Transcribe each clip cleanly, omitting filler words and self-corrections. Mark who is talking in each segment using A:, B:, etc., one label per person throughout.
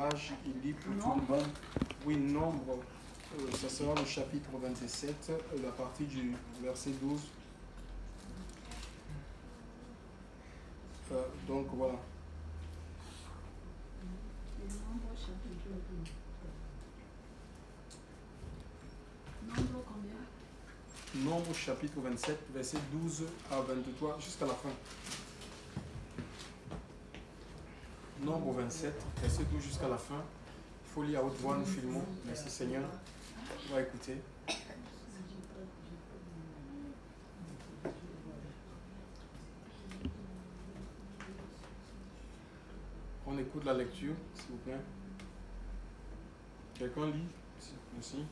A: page, il lit pour tout le monde. Oui, Nombre, ça sera le chapitre 27, la partie du verset 12. Donc voilà.
B: Nombre combien?
A: Nombre chapitre 27, verset 12 à 23, jusqu'à la fin. Nombre 27, verset 12 jusqu'à la fin. Il faut lire à haute voix, nous filmons. Merci Seigneur. On va écouter. On écoute la lecture, s'il vous plaît. Quelqu'un lit? Merci.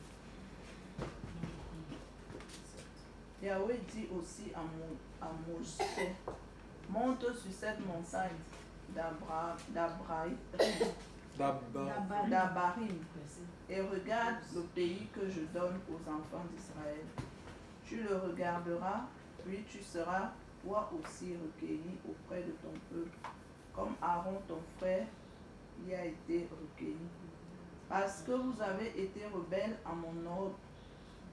C: Yahweh dit aussi à Moïse, monte sur cette montagne d'Abarim et regarde le pays que je donne aux enfants d'Israël. Tu le regarderas, puis tu seras toi aussi recueilli auprès de ton peuple, comme Aaron ton frère y a été recueilli. Parce que vous avez été rebelles à mon ordre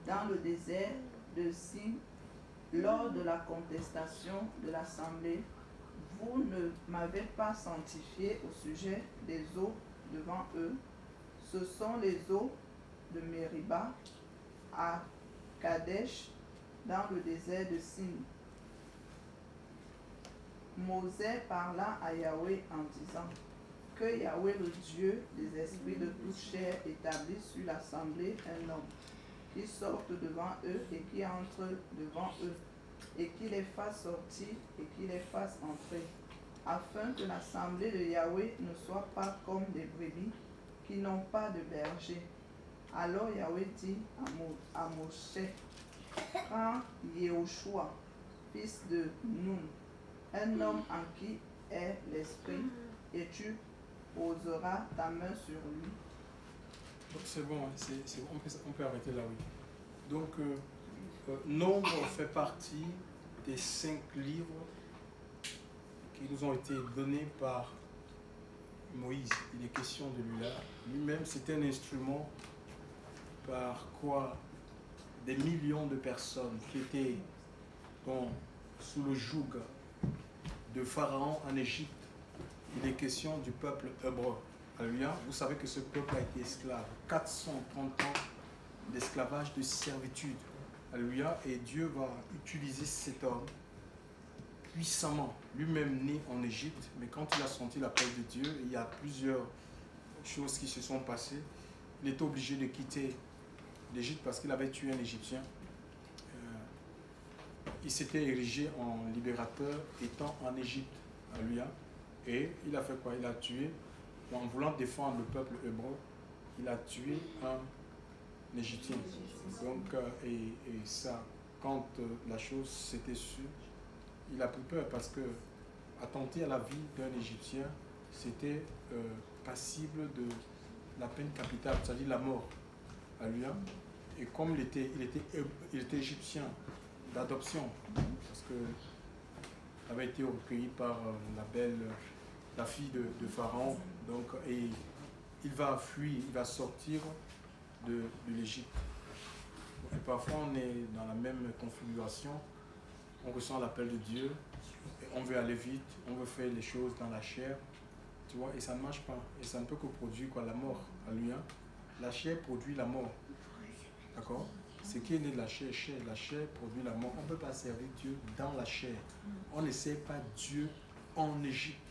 C: dans le désert de Sin, lors de la contestation de l'assemblée, vous ne m'avez pas sanctifié au sujet des eaux devant eux. Ce sont les eaux de Mériba à Kadesh, dans le désert de Sin. Mosè parla à Yahweh en disant que Yahweh, le Dieu des esprits de toute chair, établisse sur l'assemblée un homme qui sorte devant eux et qui entre devant eux, et qui les fasse sortir et qui les fasse entrer, afin que l'assemblée de Yahweh ne soit pas comme des brebis qui n'ont pas de berger. Alors Yahweh dit à Moshe, prends Yehoshua, fils de Nun, un homme en qui est l'esprit, et tu poseras ta main sur lui.
A: C'est bon, on peut arrêter là, oui. Donc, Nombre fait partie des 5 livres qui nous ont été donnés par Moïse. Il est question de lui là. Lui-même, c'était un instrument par quoi des millions de personnes qui étaient sous le joug de Pharaon en Égypte. Il est question du peuple hébreu. Alléluia. Vous savez que ce peuple a été esclave. 430 ans d'esclavage, de servitude. Alléluia. Et Dieu va utiliser cet homme puissamment. Lui-même né en Égypte, mais quand il a senti la présence de Dieu, il y a plusieurs choses qui se sont passées. Il était obligé de quitter l'Égypte parce qu'il avait tué un Égyptien. Il s'était érigé en libérateur étant en Égypte. Alléluia. Et il a fait quoi? Il a tué, en voulant défendre le peuple hébreu, il a tué un Égyptien. Donc, et ça, quand la chose s'était sûre, il a pris peur parce que attenter à la vie d'un Égyptien, c'était passible de la peine capitale, c'est-à-dire la mort. Alléluia. Et comme il était égyptien d'adoption, parce que il avait été recueilli par la fille de Pharaon, donc, et il va fuir, il va sortir de l'Égypte. Et parfois on est dans la même configuration, on ressent l'appel de Dieu, et on veut aller vite, on veut faire les choses dans la chair, tu vois, et ça ne marche pas, et ça ne peut que produire quoi? La mort. Alléluia. La chair produit la mort, d'accord? Ce qui est né de la chair produit la mort. On ne peut pas servir Dieu dans la chair. On ne sert pas Dieu en Égypte.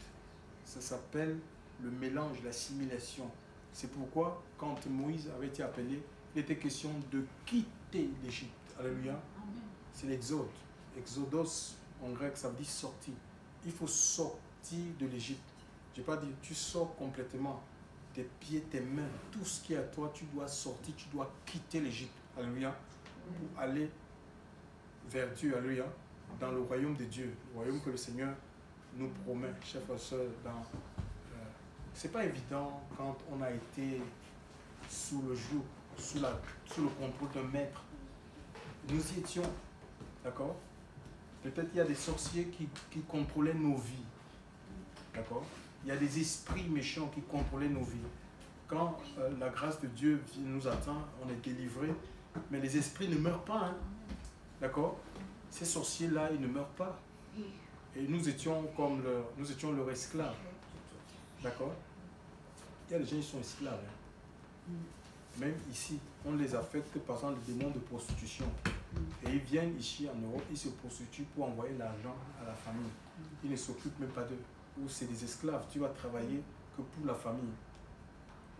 A: Ça s'appelle le mélange, l'assimilation. C'est pourquoi, quand Moïse avait été appelé, il était question de quitter l'Égypte. Alléluia. C'est l'exode. Exodos, en grec, ça veut dire sortir. Il faut sortir de l'Égypte. Je n'ai pas dit, tu sors complètement. Tes pieds, tes mains, tout ce qui est à toi, tu dois sortir, tu dois quitter l'Égypte. Alléluia. Pour aller vers Dieu. Alléluia. Dans le royaume de Dieu. Le royaume que le Seigneur nous promet, chers frères et sœurs. C'est pas évident quand on a été sous le joug, sous le contrôle d'un maître. Nous y étions. D'accord? Peut-être il y a des sorciers qui contrôlaient nos vies. D'accord? Il y a des esprits méchants qui contrôlaient nos vies. quand la grâce de Dieu nous atteint, on est délivré, mais les esprits ne meurent pas. Hein. D'accord? Ces sorciers-là, ils ne meurent pas. Et nous étions comme leur esclave. D'accord? Il y a des gens qui sont esclaves. Hein. Même ici, on les affecte par exemple les démons de prostitution. Et ils viennent ici en Europe, ils se prostituent pour envoyer l'argent à la famille. Ils ne s'occupent même pas d'eux. Ou c'est des esclaves, tu vas travailler que pour la famille.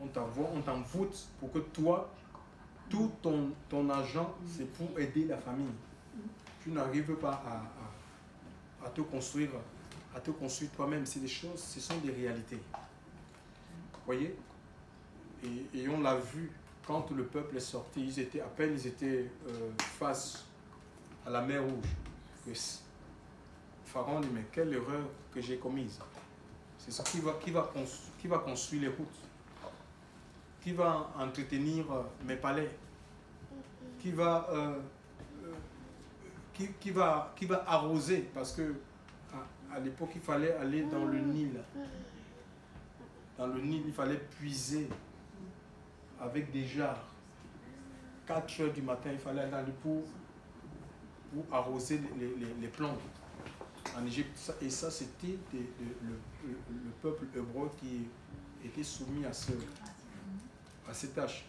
A: On t'envoûte pour que toi, tout ton argent, c'est pour aider la famille. Tu n'arrives pas à te construire toi-même. C'est des choses, ce sont des réalités. Vous voyez? Et on l'a vu quand le peuple est sorti, à peine ils étaient face à la mer Rouge. Pharaon dit, mais quelle erreur que j'ai commise. C'est ça qui va construire les routes, qui va entretenir mes palais, qui va arroser, parce que à l'époque il fallait aller dans le Nil. Dans le Nil, il fallait puiser avec des jarres. 4 heures du matin, il fallait aller pour arroser les plantes en Égypte. Et ça, c'était le peuple hébreu qui était soumis à ces tâches.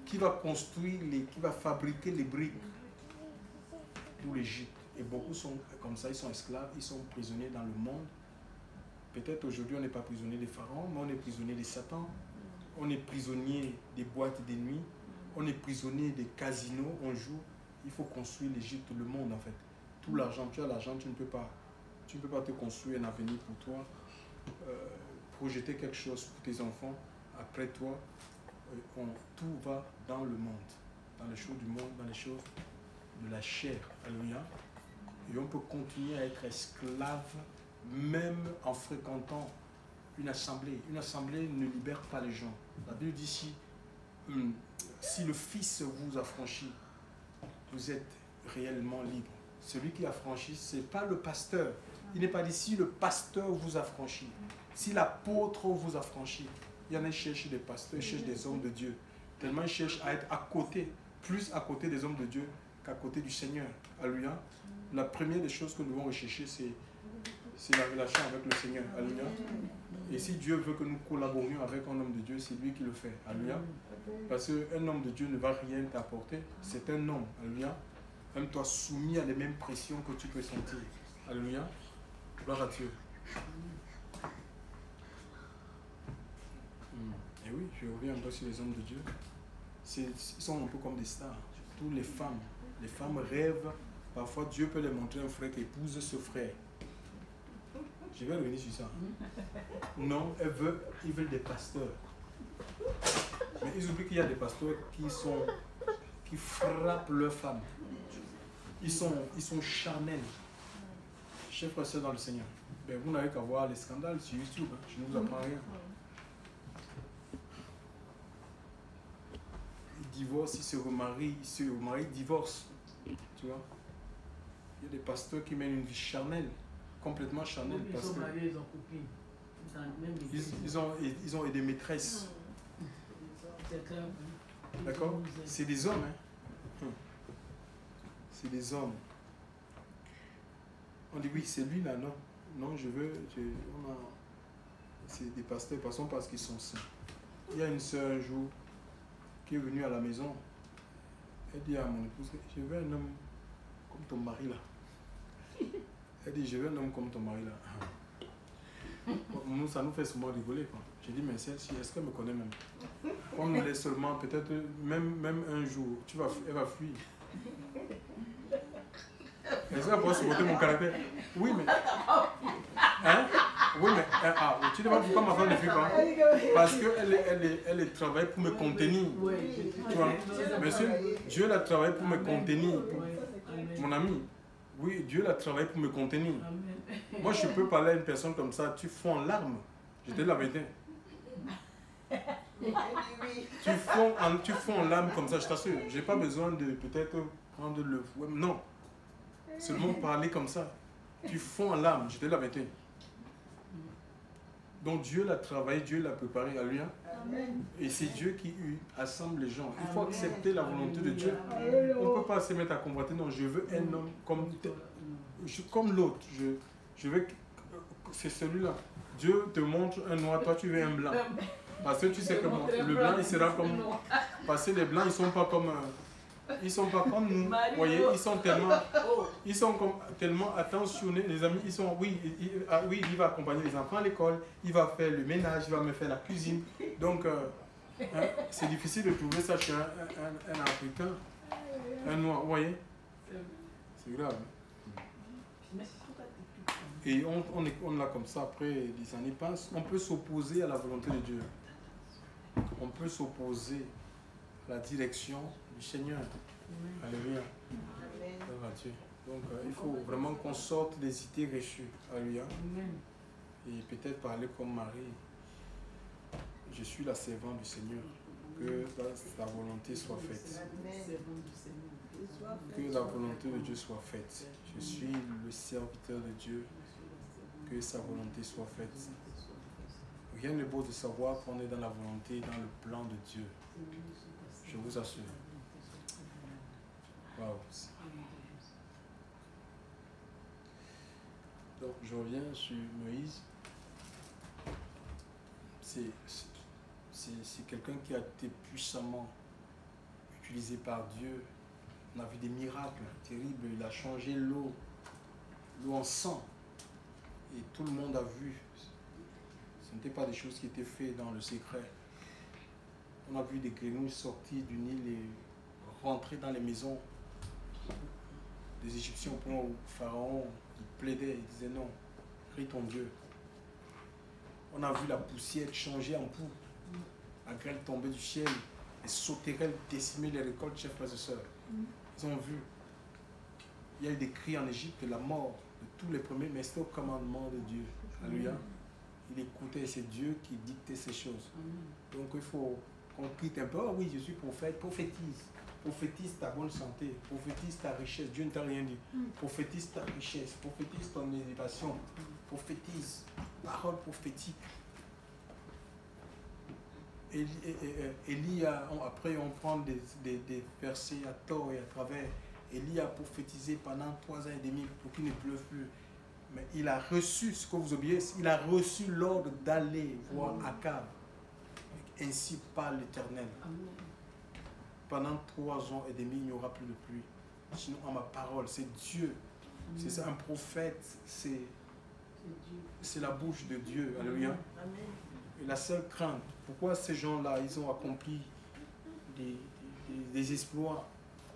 A: Qui va construire, qui va fabriquer les briques pour l'Égypte. Et beaucoup sont comme ça, ils sont esclaves, ils sont prisonniers dans le monde. Peut-être aujourd'hui on n'est pas prisonnier des pharaons, mais on est prisonnier de Satan. On est prisonnier des boîtes de nuit. On est prisonnier des casinos, on joue. Il faut construire l'Égypte, le monde en fait. Tout l'argent, tu as l'argent, tu ne peux pas te construire un avenir pour toi, projeter quelque chose pour tes enfants. Après toi, tout va dans le monde, dans les choses du monde, dans les choses de la chair. Alléluia. Et on peut continuer à être esclave même en fréquentant une assemblée. Une assemblée ne libère pas les gens. La Bible dit si le Fils vous affranchit, vous êtes réellement libre. Celui qui affranchit, ce n'est pas le pasteur. Il n'est pas dit si le pasteur vous affranchit, si l'apôtre vous affranchit. Il y en a qui cherchent des pasteurs, ils cherchent des hommes de Dieu. Tellement ils cherchent à être à côté, plus à côté des hommes de Dieu qu'à côté du Seigneur. Alléluia. La première des choses que nous devons rechercher, c'est la relation avec le Seigneur. Alléluia. Et si Dieu veut que nous collaborions avec un homme de Dieu, c'est lui qui le fait. Alléluia. Parce qu'un homme de Dieu ne va rien t'apporter. C'est un homme. Alléluia. Même toi soumis à les mêmes pressions que tu peux sentir. Alléluia. Gloire à Dieu. Et oui, je reviens un peu sur les hommes de Dieu. Ils sont un peu comme des stars. Toutes les femmes rêvent. Parfois, Dieu peut les montrer un frère qui épouse ce frère. Je vais revenir sur ça. Non, ils veulent des pasteurs. Mais ils oublient qu'il y a des pasteurs qui frappent leurs femmes. Ils sont charnels. Chers frères et sœurs dans le Seigneur, ben, vous n'avez qu'à voir les scandales sur YouTube. Hein. Je ne vous apprends rien. Ils divorcent, ils se remarient, divorcent. Tu vois? Il y a des pasteurs qui mènent une vie charnelle, complètement charnelle.
D: Ils
A: parce
D: sont
A: que
D: mariés, ils ont copine.
A: ils ont des maîtresses. D'accord? C'est des hommes. Hein? C'est des hommes. On dit oui, c'est lui là, non. Non, c'est des pasteurs, parce qu'ils sont saints. Il y a une sœur un jour qui est venue à la maison. Elle dit à mon épouse, je veux un homme comme ton mari là. Elle dit, je veux un homme comme ton mari là. Ça nous fait souvent rigoler. J'ai dit, mais celle-ci, est-ce qu'elle me connaît même? On nous laisse seulement, peut-être même un jour, elle va fuir. Est-ce qu'elle va supporter mon caractère? Oui, mais... Hein? Oui, mais... tu ne vois pourquoi ma femme ne fuit pas? Parce qu'elle travaille pour me contenir. Tu vois? Monsieur, Dieu l'a travaillé pour me contenir. Mon ami, oui, Dieu l'a travaillé pour me contenir. Moi, je peux parler à une personne comme ça, tu fonds en larmes. Je te dis la vérité. Tu fonds en larmes comme ça, je t'assure. Je n'ai pas besoin de peut-être prendre le... Non. Seulement parler comme ça. Tu fonds en larmes, je te dis la vérité. Donc Dieu l'a travaillé, Dieu l'a préparé à lui.
B: Amen.
A: Et c'est Dieu qui assemble les gens. Il faut
C: Amen.
A: accepter la volonté de Dieu. On ne peut pas se mettre à convoiter. Non, je veux un homme comme l'autre. Je veux... C'est celui-là. Dieu te montre un noir, toi tu veux un blanc. Parce que tu sais que le blanc, il sera comme... Parce que les blancs, ils ne sont pas comme... Ils sont pas comme nous. Vous voyez, ils sont tellement attentionnés. Les amis, ils sont... Oui, il va accompagner les enfants à l'école. Il va faire le ménage, il va me faire la cuisine. Donc, c'est difficile de trouver ça chez un Africain. Un noir, vous voyez. C'est grave. Et on l'a comme ça, après les années passent. On peut s'opposer à la volonté de Dieu. On peut s'opposer à la direction du Seigneur. Alléluia. Donc il faut vraiment qu'on sorte des idées reçues. Alléluia. Et peut-être parler comme Marie. Je suis la servante du Seigneur. Que la volonté soit faite. Que la volonté de Dieu soit faite. Je suis le serviteur de Dieu. Que sa volonté soit faite. Rien n'est beau de savoir qu'on est dans la volonté, dans le plan de Dieu. Je vous assure. Wow. Donc je reviens sur Moïse. C'est quelqu'un qui a été puissamment utilisé par Dieu. On a vu des miracles terribles. Il a changé l'eau en sang. Et tout le monde a vu. Ce n'étaient pas des choses qui étaient faites dans le secret. On a vu des grenouilles sortir du Nil et rentrer dans les maisons des Égyptiens au point où Pharaon il plaidait, il disait non, prie ton Dieu. On a vu la poussière changer en poux, la grêle tomber du ciel, les sauterelles décimer les récoltes, chers frères et sœurs. Ils ont vu. Il y a eu des cris en Égypte de la mort de tous les premiers, mais c'était au commandement de Dieu. Alléluia. Il écoutait, c'est Dieu qui dictait ces choses. Donc il faut qu'on quitte un peu. Oh oui, je suis prophète, prophétise. Prophétise ta bonne santé, prophétise ta richesse. Dieu ne t'a rien dit. Prophétise ta richesse, prophétise ton élévation, prophétise, parole prophétique. Élie après on prend des versets à tort et à travers. Élie a prophétisé pendant 3 ans et demi pour qu'il ne pleuve plus. Mais il a reçu, ce que vous oubliez, il a reçu l'ordre d'aller voir Akab. Ainsi parle l'Éternel. Pendant 3 ans et demi, il n'y aura plus de pluie. Sinon, en ma parole, c'est Dieu. C'est ça, un prophète, c'est la bouche de Dieu. Alléluia. Et la seule crainte, pourquoi ces gens-là, ils ont accompli des exploits?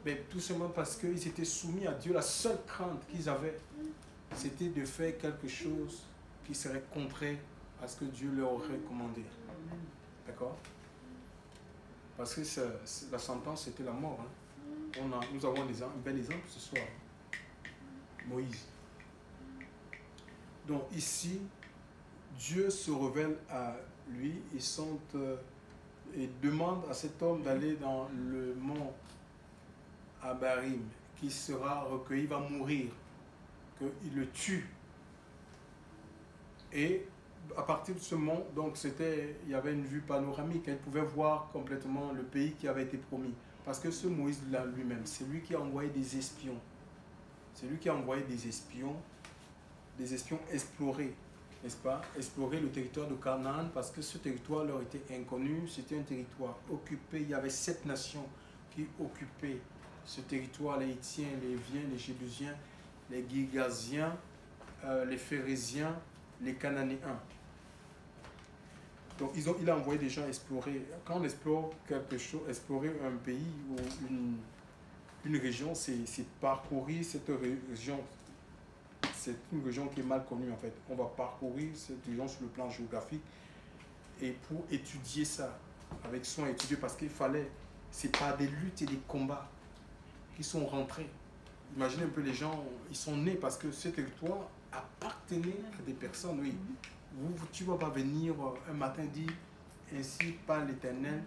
A: Mais tout simplement parce qu'ils étaient soumis à Dieu. La seule crainte qu'ils avaient, c'était de faire quelque chose qui serait contraire à ce que Dieu leur aurait commandé. D'accord? Parce que la sentence, c'était la mort. Hein. Nous avons un bel exemple ce soir. Moïse. Donc ici, Dieu se révèle à lui et demande à cet homme d'aller dans le mont Abarim, qui sera recueilli, il va mourir, qu'il le tue. Et à partir de ce mont, donc il y avait une vue panoramique, il pouvait voir complètement le pays qui avait été promis. Parce que ce Moïse-là lui-même, c'est lui qui a envoyé des espions. C'est lui qui a envoyé des espions explorer, n'est-ce pas? Explorer le territoire de Canaan, parce que ce territoire leur était inconnu, c'était un territoire occupé. Il y avait 7 nations qui occupaient ce territoire, les Hittiens, les Hiviens, les Jébusiens, les Girgasiens, les Phérésiens, les Cananéens. Donc il a envoyé des gens explorer. Quand on explore quelque chose, explorer un pays ou une région, c'est parcourir cette région. C'est une région qui est mal connue en fait. On va parcourir cette région sur le plan géographique et pour étudier ça avec soin, étudier parce qu'il fallait, c'est pas des luttes et des combats qui sont rentrés. Imaginez un peu les gens, ils sont nés parce que ce territoire appartenait à des personnes, oui. Tu ne vas pas venir un matin dire ainsi parle l'Éternel,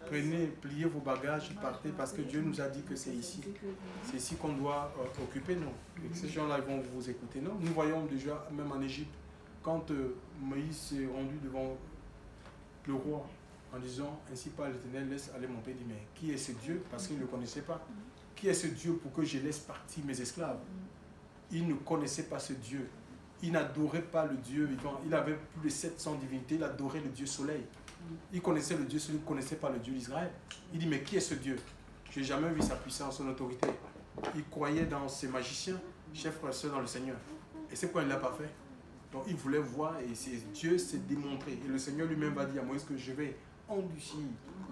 A: prenez, pliez vos bagages et partez parce que Dieu nous a dit que c'est ici. C'est ici qu'on doit occuper, non. Et ces gens-là vont vous écouter, non. Nous voyons déjà, même en Égypte, quand Moïse s'est rendu devant le roi en disant, ainsi par l'Éternel, laisse aller mon pays, il dit, mais qui est ce Dieu? Parce qu'il ne le connaissait pas. Qui est ce Dieu pour que je laisse partir mes esclaves? Il ne connaissait pas ce Dieu. Il n'adorait pas le Dieu vivant. Il avait plus de 700 divinités. Il adorait le Dieu soleil. Il connaissait le Dieu soleil, il ne connaissait pas le Dieu d'Israël. Il dit, mais qui est ce Dieu? Je n'ai jamais vu sa puissance, son autorité. Il croyait dans ses magiciens, chers frères et sœurs dans le Seigneur. Et c'est pourquoi il ne l'a pas fait. Donc il voulait voir et Dieu s'est démontré. Et le Seigneur lui-même va dire à Moïse que je vais endurcir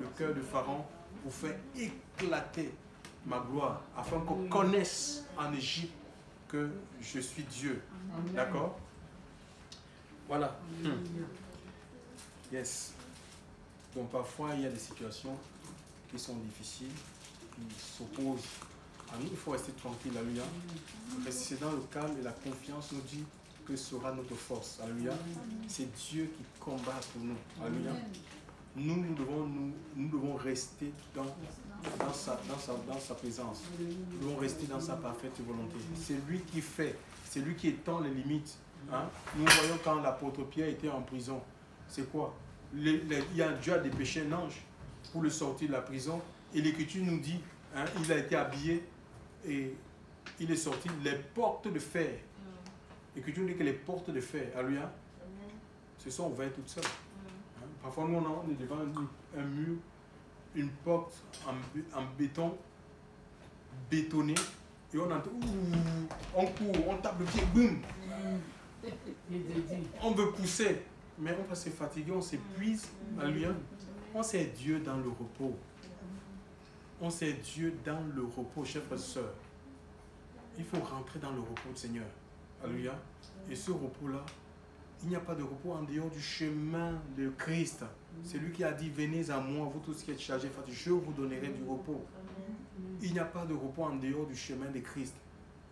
A: le cœur de Pharaon pour faire éclater ma gloire, afin qu'on connaisse en Égypte que je suis Dieu. D'accord? Voilà. Yes. Donc parfois il y a des situations qui sont difficiles, qui s'opposent à nous. Il faut rester tranquille, alléluia. Rester dans le calme et la confiance nous dit que sera notre force. Alléluia. C'est Dieu qui combat pour nous. Alléluia. Nous devons rester dans sa présence. Nous devons rester dans sa parfaite volonté. C'est lui qui fait, c'est lui qui étend les limites. Hein? Nous voyons quand l'apôtre Pierre était en prison. C'est quoi? Dieu a dépêché un ange pour le sortir de la prison. Et l'Écriture nous dit, hein, il a été habillé et il est sorti les portes de fer. L'Écriture nous dit que les portes de fer, alléluia, se sont ouvertes toutes seules. Hein? Parfois, nous, on est devant un mur, une porte en béton, bétonné, et on entend, on court, on tape le pied, boum. On veut pousser, mais on va se fatiguer, on s'épuise. Alléluia. On sait Dieu dans le repos. On sait Dieu dans le repos, chers frères et sœurs. Il faut rentrer dans le repos du Seigneur. Alléluia. Et ce repos-là, il n'y a pas de repos en dehors du chemin de Christ. C'est lui qui a dit, venez à moi, vous tous qui êtes chargés, je vous donnerai du repos. Il n'y a pas de repos en dehors du chemin de Christ.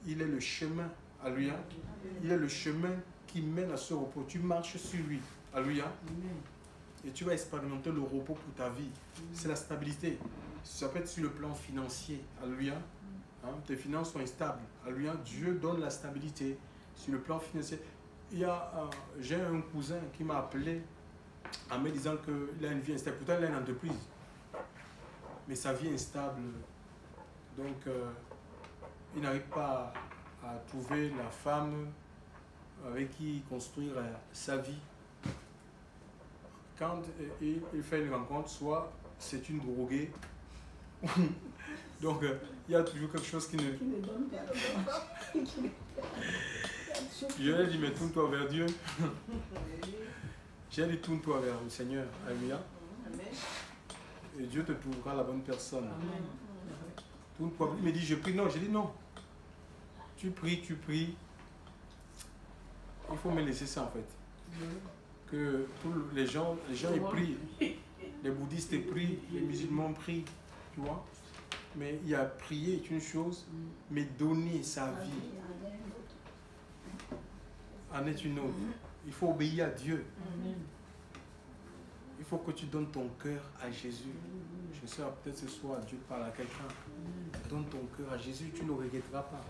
A: Il est le chemin. Alléluia. Il est le chemin qui mène à ce repos. Tu marches sur lui. Alléluia. Et tu vas expérimenter le repos pour ta vie. C'est la stabilité. Ça peut être sur le plan financier. Alléluia. Hein? Tes finances sont instables. Alléluia. Dieu donne la stabilité sur le plan financier. J'ai un cousin qui m'a appelé en me disant qu'il a une vie instable. Pourtant, il a une entreprise. Mais sa vie est instable. Donc, il n'arrive pas à trouver la femme avec qui construire sa vie. Quand il fait une rencontre, soit c'est une droguée, donc il y a toujours quelque chose qui ne... Je lui ai dit, mais tourne-toi vers Dieu. J'ai dit, tourne-toi vers le Seigneur. Alléluia. Et Dieu te trouvera la bonne personne. Tourne-toi. Il me dit, je prie. Non, j'ai dit non. Tu pries. Il faut me laisser ça en fait. Que tous les gens ils prient. Les bouddhistes prient, les musulmans prient. Tu vois? Mais il y a prier est une chose, mais donner sa vie en est une autre. Il faut obéir à Dieu. Il faut que tu donnes ton cœur à Jésus. Je sais, peut-être ce soir, Dieu parle à quelqu'un. Donne ton cœur à Jésus, tu ne regretteras pas.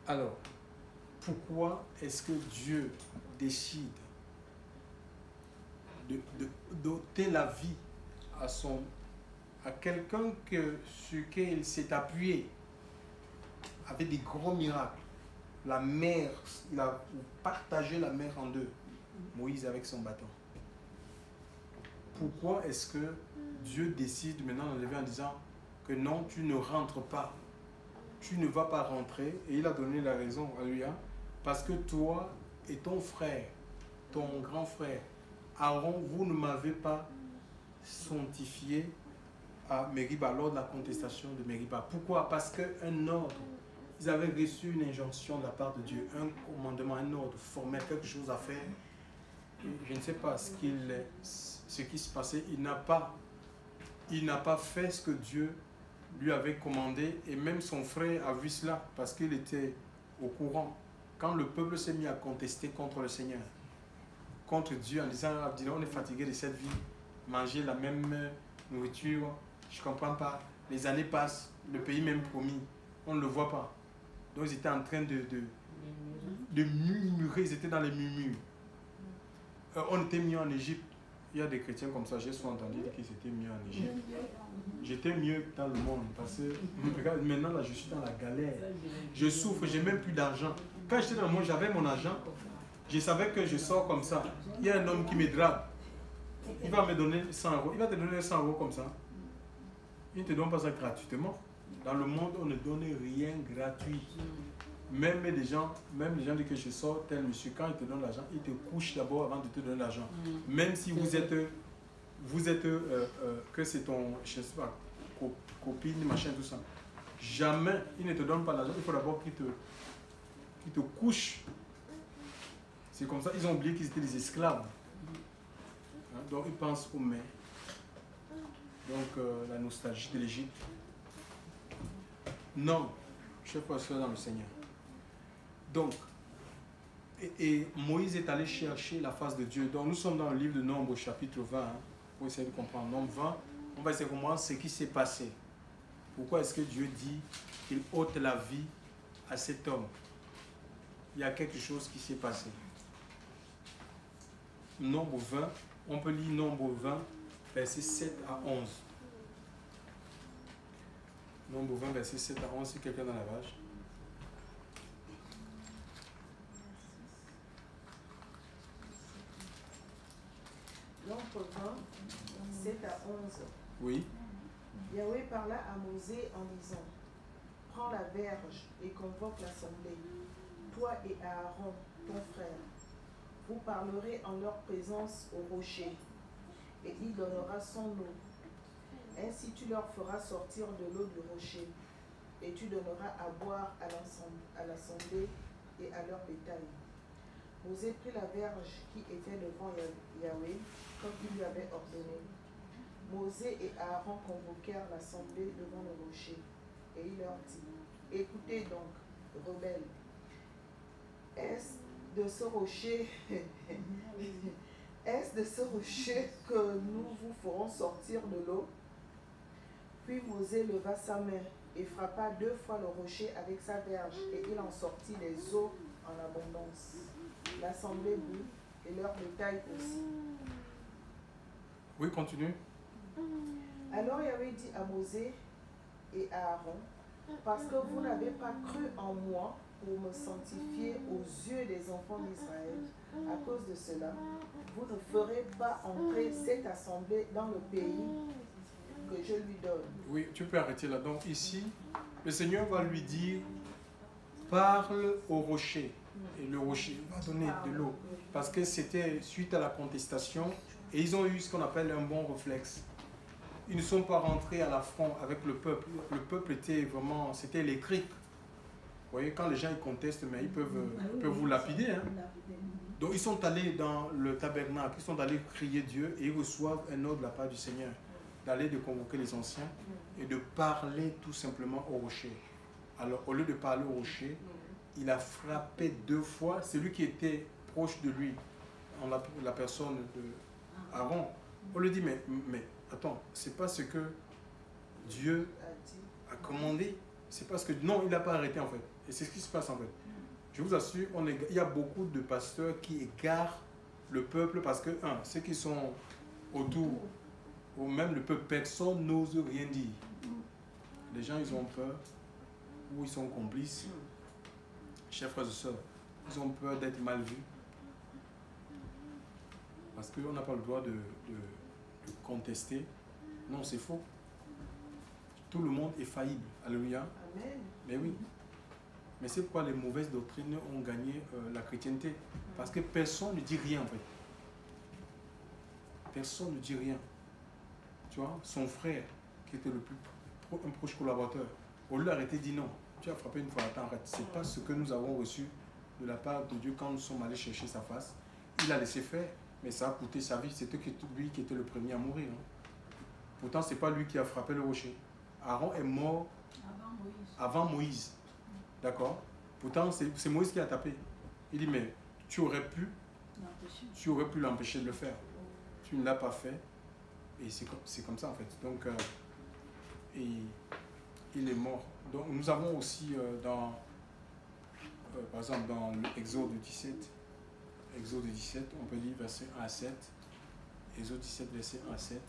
A: Alors, pourquoi est-ce que Dieu décide de doter la vie à quelqu'un sur qui il s'est appuyé avec des grands miracles? La mer, il a partagé la mer en deux, Moïse avec son bâton. Pourquoi est-ce que Dieu décide maintenant d'enlever en disant que non, tu ne rentres pas, tu ne vas pas rentrer? Et il a donné la raison, alléluia, parce que toi et ton frère, ton grand frère, Aaron, vous ne m'avez pas sanctifié à Mériba, lors de la contestation de Mériba. Pourquoi? Parce qu'un ordre, ils avaient reçu une injonction de la part de Dieu, un commandement, un ordre formel, quelque chose à faire. Et je ne sais pas ce qui se passait. Il n'a pas fait ce que Dieu lui avait commandé, et même son frère a vu cela parce qu'il était au courant. Quand le peuple s'est mis à contester contre le Seigneur, contre Dieu, en disant, on est fatigué de cette vie, manger la même nourriture, je ne comprends pas, les années passent, le pays même promis, on ne le voit pas. Donc ils étaient en train de murmurer, ils étaient dans les murmures. On était mis en Égypte. Il y a des chrétiens comme ça, j'ai souvent entendu dire qu'ils étaient mieux en Égypte. J'étais mieux dans le monde parce que regarde, maintenant là je suis dans la galère. Je souffre, j'ai même plus d'argent. Quand j'étais dans le monde, j'avais mon argent. Je savais que je sors comme ça. Il y a un homme qui me drague. Il va me donner 100 euros. Il va te donner 100 euros comme ça. Il ne te donne pas ça gratuitement. Dans le monde, on ne donne rien gratuit. Même les gens disent que je sors tel monsieur, quand il te donne l'argent, il te couche d'abord avant de te donner l'argent. Même si vous êtes que c'est ton, je sais pas, copine, machin, tout ça. Jamais, il ne te donne pas l'argent. Il faut d'abord qu'il te couche. C'est comme ça, ils ont oublié qu'ils étaient des esclaves. Hein, donc ils pensent aux mains. Donc la nostalgie de l'Égypte. Non, je ne sais pas ce dans le Seigneur. Donc, et Moïse est allé chercher la face de Dieu. Donc nous sommes dans le livre de Nombre, chapitre 20, hein, pour essayer de comprendre. Nombre 20, on va essayer de comprendre ce qui s'est passé. Pourquoi est-ce que Dieu dit qu'il ôte la vie à cet homme? Il y a quelque chose qui s'est passé. Nombre 20, on peut lire Nombre 20, versets 7 à 11. Nombre 20, versets 7 à 11, si quelqu'un dans la page.
D: Nombre 20, 7 à 11.
A: Oui.
D: Yahweh parla à Mosée en disant, prends la verge et convoque l'assemblée, toi et Aaron, ton frère. Vous parlerez en leur présence au rocher, et il donnera son eau. Ainsi tu leur feras sortir de l'eau du rocher, et tu donneras à boire à l'assemblée et à leur bétail. Mosée prit la verge qui était devant Yahweh, comme il lui avait ordonné. Mosée et Aaron convoquèrent l'assemblée devant le rocher, et il leur dit, écoutez donc, rebelles, est-ce de ce rocher que nous vous ferons sortir de l'eau? Puis Mosée leva sa main et frappa 2 fois le rocher avec sa verge, et il en sortit des eaux en abondance. L'assemblée but, et leur bétail aussi.
A: Oui, continue.
D: Alors Yahweh dit à Mosée et à Aaron, parce que vous n'avez pas cru en moi pour me sanctifier aux yeux des enfants d'Israël, à cause de cela, vous ne ferez pas entrer cette assemblée dans le pays que je lui donne.
A: Oui, tu peux arrêter là. Donc ici, le Seigneur va lui dire, parle au rocher. Et le rocher va donner de l'eau. Parce que c'était suite à la contestation, et ils ont eu ce qu'on appelle un bon réflexe. Ils ne sont pas rentrés à l'affront avec le peuple. Le peuple était vraiment, c'était les cris. Vous voyez, quand les gens ils contestent, mais ils peuvent vous lapider. Hein. Donc ils sont allés dans le tabernacle, ils sont allés crier Dieu et ils reçoivent un ordre de la part du Seigneur d'aller de convoquer les anciens et de parler tout simplement au rocher. Alors au lieu de parler au rocher, il a frappé 2 fois celui qui était proche de lui, la personne de Aaron. On lui dit, mais attends, c'est pas ce que Dieu a commandé. C'est parce que, non, il n'a pas arrêté en fait. Et c'est ce qui se passe en fait. Je vous assure, il y a beaucoup de pasteurs qui égarent le peuple parce que, ceux qui sont autour, ou même le peuple, personne n'ose rien dire. Les gens, ils ont peur, ou ils sont complices. Chers frères et sœurs, ils ont peur d'être mal vus. Parce qu'on n'a pas le droit de contester. Non, c'est faux. Tout le monde est faillible. Alléluia.
D: Amen.
A: Mais oui. Mais c'est pourquoi les mauvaises doctrines ont gagné la chrétienté. Parce que personne ne dit rien en fait. Personne ne dit rien. Tu vois, son frère, qui était un proche collaborateur, au lieu d'arrêter, dit non. Tu as frappé une fois, attends, arrête. Ce n'est pas ce que nous avons reçu de la part de Dieu quand nous sommes allés chercher sa face. Il a laissé faire, mais ça a coûté sa vie. C'était lui qui était le premier à mourir. Hein. Pourtant, ce n'est pas lui qui a frappé le rocher. Aaron est mort avant Moïse. D'accord? Pourtant, c'est Moïse qui a tapé. Il dit, mais tu aurais pu l'empêcher de le faire. Tu ne l'as pas fait. Et c'est comme ça, en fait. Donc, et il est mort. Donc, nous avons aussi dans par exemple dans l'Exode 17, Exode 17, on peut lire verset 1 à 7. Exode 17, verset 1 à 7.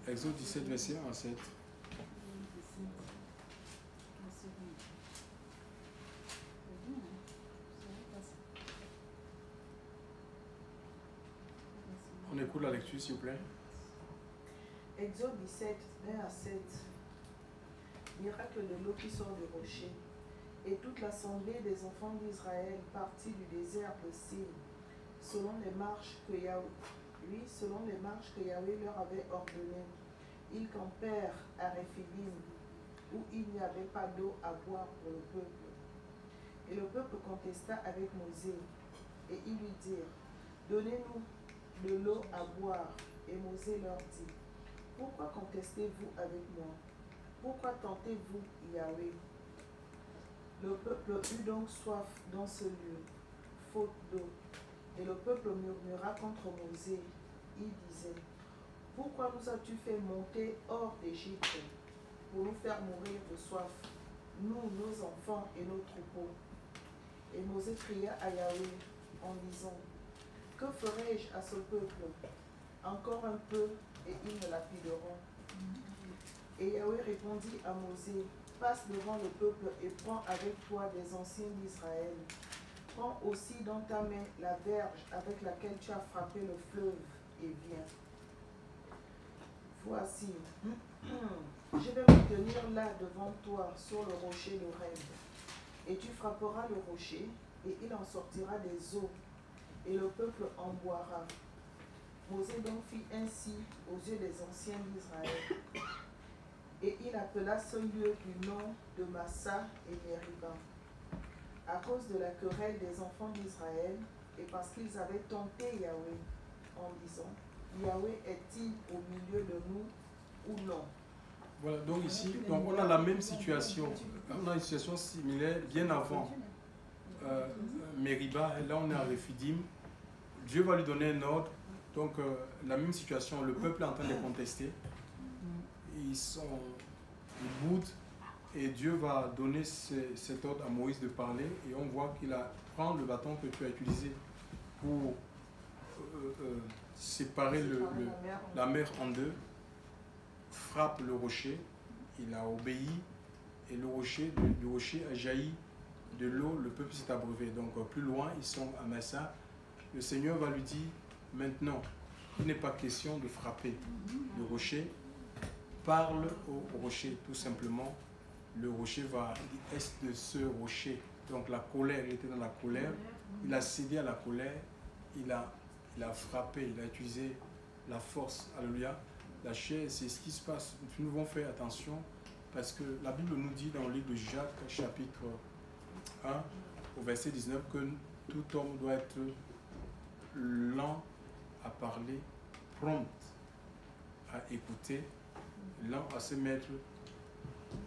A: Exode 17, verset 1 à 7. On écoute la lecture, s'il vous plaît.
D: Exode 17, 1 à 7. Miracle de l'eau qui sort du rocher. Et toute l'assemblée des enfants d'Israël partit du désert de Sin, selon les marches que Yahweh leur avait ordonnées. Ils campèrent à Réphidim, où il n'y avait pas d'eau à boire pour le peuple. Et le peuple contesta avec Mosée, et ils lui dirent, donnez-nous de l'eau à boire. Et Mosée leur dit, pourquoi contestez-vous avec moi? Pourquoi tentez-vous Yahweh? Le peuple eut donc soif dans ce lieu, faute d'eau. Et le peuple murmura contre Mosée. Il disait, pourquoi nous as-tu fait monter hors d'Égypte pour nous faire mourir de soif, nous, nos enfants et nos troupeaux? Et Mosée cria à Yahweh en disant, que ferai-je à ce peuple? Encore un peu et ils me lapideront. Et Yahweh répondit à Mosée, passe devant le peuple et prends avec toi des anciens d'Israël. Prends aussi dans ta main la verge avec laquelle tu as frappé le fleuve et viens. Voici, je vais me tenir là devant toi sur le rocher de Reb. Et tu frapperas le rocher et il en sortira des eaux et le peuple en boira. Mosée donc fit ainsi aux yeux des anciens d'Israël. Et il appela ce lieu du nom de Massa et Mériba, à cause de la querelle des enfants d'Israël et parce qu'ils avaient tenté Yahweh en disant, Yahweh est-il au milieu de nous ou non?
A: Voilà, donc ici, donc on a la même situation. On a une situation similaire bien avant Mériba. Là, on est à Réphidim. Dieu va lui donner un ordre. Donc, la même situation. Le peuple est en train de contester. Ils boudent. Et Dieu va donner cet ordre à Moïse de parler. Et on voit qu'il prend le bâton que tu as utilisé pour séparer la mer en deux, frappe le rocher, il a obéi, et le rocher, du rocher a jailli de l'eau, le peuple s'est abreuvé. Donc plus loin, ils sont à Massa. Le Seigneur va lui dire, maintenant, il n'est pas question de frapper le rocher, parle au rocher, tout simplement. Le rocher va dire, est de ce rocher. Donc la colère, il était dans la colère, il a cédé à la colère, il a frappé, il a utilisé la force, alléluia. La chair, c'est ce qui se passe. Nous devons faire attention parce que la Bible nous dit dans le livre de Jacques, chapitre 1, au verset 19, que tout homme doit être lent à parler, prompt à écouter, lent à se mettre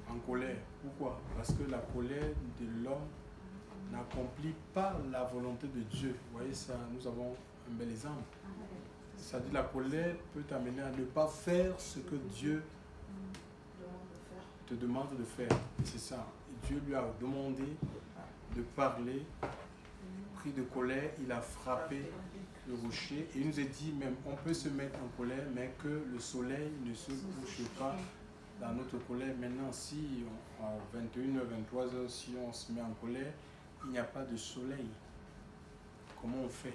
A: en colère. Pourquoi? Parce que la colère de l'homme n'accomplit pas la volonté de Dieu. Vous voyez ça, nous avons un bel exemple. C'est-à-dire la colère peut t'amener à ne pas faire ce que Dieu te demande de faire. C'est ça. Et Dieu lui a demandé de parler, pris de colère, il a frappé le rocher. Et il nous a dit même, on peut se mettre en colère, mais que le soleil ne se couche pas dans notre colère. Maintenant, si à 21h, 23h, si on se met en colère, il n'y a pas de soleil. Comment on fait?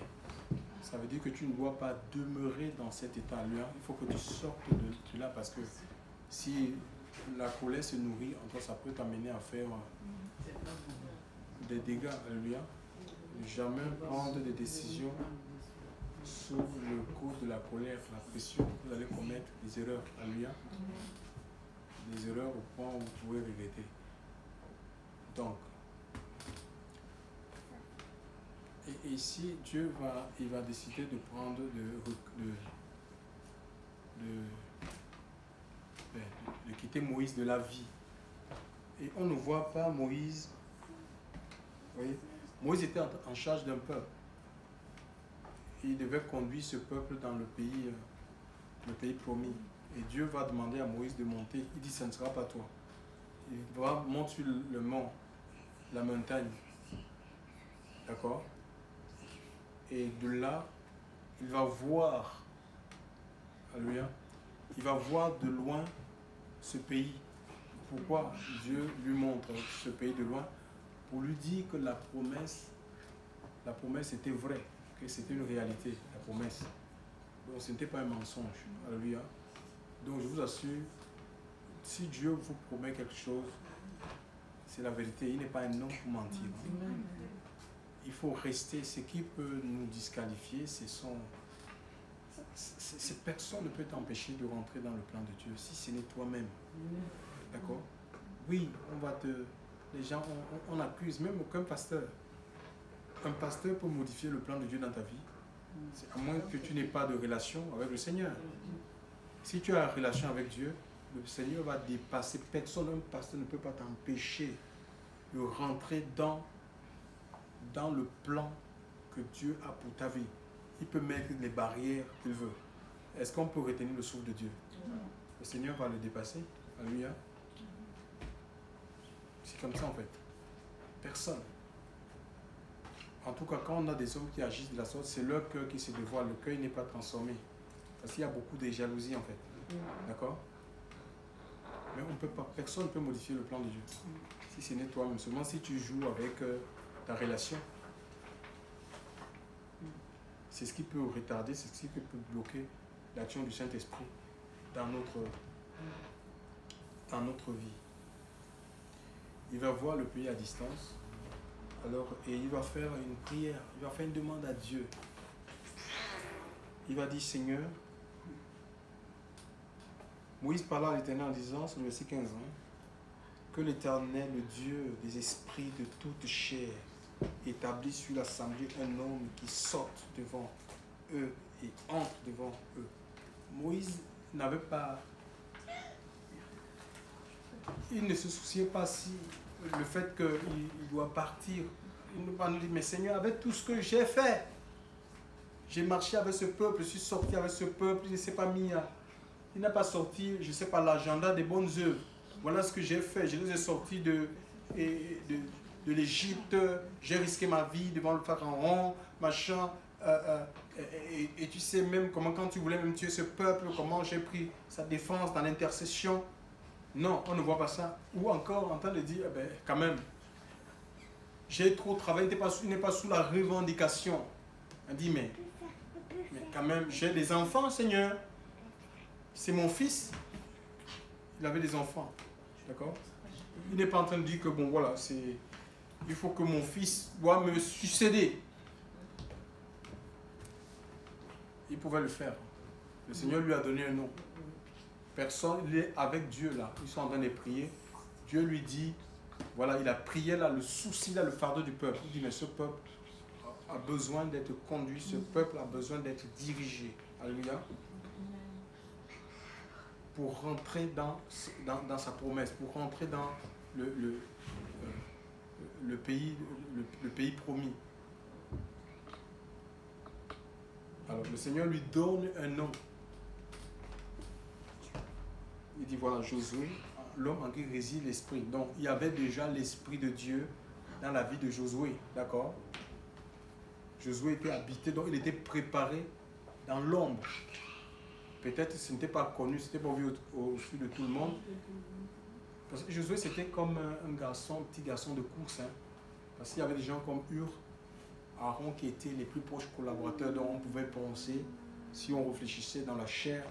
A: Ça veut dire que tu ne dois pas demeurer dans cet état-là. Il faut que tu sortes de là parce que si la colère se nourrit, encore ça peut t'amener à faire des dégâts. Alléluia. Ne jamais prendre des décisions sous le coup de la colère, la pression. Vous allez commettre des erreurs. Alléluia. Des erreurs au point où vous pouvez regretter. Donc, et ici, Dieu va décider de prendre, de quitter Moïse de la vie. Et on ne voit pas Moïse voyez, Moïse était en charge d'un peuple. Il devait conduire ce peuple dans le pays promis. Et Dieu va demander à Moïse de monter. Il dit, ça ne sera pas toi. Il va monter sur le mont, la montagne. D'accord? Et de là, il va voir, alléluia, il va voir de loin ce pays. Pourquoi Dieu lui montre ce pays de loin? Pour lui dire que la promesse était vraie, que c'était une réalité, la promesse. Donc ce n'était pas un mensonge. Alléluia. Donc je vous assure, si Dieu vous promet quelque chose, c'est la vérité. Il n'est pas un homme pour mentir. Il faut rester. Ce qui peut nous disqualifier, personne ne peut t'empêcher de rentrer dans le plan de Dieu, si ce n'est toi-même. D'accord? Oui, les gens, on accuse, même aucun pasteur. Un pasteur peut modifier le plan de Dieu dans ta vie, à moins que tu n'aies pas de relation avec le Seigneur. Si tu as une relation avec Dieu, le Seigneur va dépasser. Personne, un pasteur ne peut pas t'empêcher de rentrer dans le plan que Dieu a pour ta vie. Il peut mettre les barrières qu'il veut. Est-ce qu'on peut retenir le souffle de Dieu? Le Seigneur va le dépasser. Alléluia. C'est comme ça en fait. Personne. En tout cas, quand on a des hommes qui agissent de la sorte, c'est leur cœur qui se dévoile. Le cœur n'est pas transformé. Parce qu'il y a beaucoup de jalousie en fait. D'accord? Mais on peut pas, personne ne peut modifier le plan de Dieu. Si ce n'est toi-même, seulement si tu joues avec ta relation. C'est ce qui peut retarder, c'est ce qui peut bloquer l'action du Saint-Esprit dans notre vie. Il va voir le pays à distance, alors, et il va faire une prière, il va faire une demande à Dieu. Il va dire, Seigneur, Moïse parla à l'Éternel en disant, c'est le verset 15, que l'Éternel, le Dieu des esprits de toute chair, établit sur l'assemblée un homme qui sorte devant eux et entre devant eux. Moïse n'avait pas... Il ne se souciait pas si le fait qu'il doit partir. Il va nous dire, mais Seigneur, avec tout ce que j'ai fait, j'ai marché avec ce peuple, je suis sorti avec ce peuple, il ne s'est pas mis à... Il n'a pas sorti, je ne sais pas, l'agenda des bonnes œuvres. Voilà ce que j'ai fait. Je les ai sortis de l'Égypte, j'ai risqué ma vie devant le pharaon, machin. Et tu sais même comment, quand tu voulais même tuer ce peuple, comment j'ai pris sa défense dans l'intercession. Non, on ne voit pas ça. Ou encore en train de dire, eh ben, quand même, j'ai trop travaillé, il n'est pas sous la revendication. On dit, mais quand même, j'ai des enfants, Seigneur. C'est mon fils. Il avait des enfants. D'accord? Il n'est pas en train de dire que, bon, voilà, il faut que mon fils doit me succéder. Il pouvait le faire. Le Seigneur lui a donné un nom. Personne, il est avec Dieu là. Ils sont en train de prier. Dieu lui dit, voilà, il a prié là, le souci là, le fardeau du peuple. Il dit, mais ce peuple a besoin d'être conduit, ce peuple a besoin d'être dirigé. Alléluia. Pour rentrer dans sa promesse, pour rentrer dans le pays promis. Alors le Seigneur lui donne un nom. Il dit voilà, Josué, l'homme en qui réside l'esprit. Donc il y avait déjà l'esprit de Dieu dans la vie de Josué, d'accord? Josué était habité, donc il était préparé dans l'ombre. Peut-être ce n'était pas connu, ce n'était pas vu au-dessus de tout le monde. Parce que Josué, c'était comme un petit garçon de course. Hein. Parce qu'il y avait des gens comme Hur, Aaron qui étaient les plus proches collaborateurs dont on pouvait penser, si on réfléchissait dans la chair,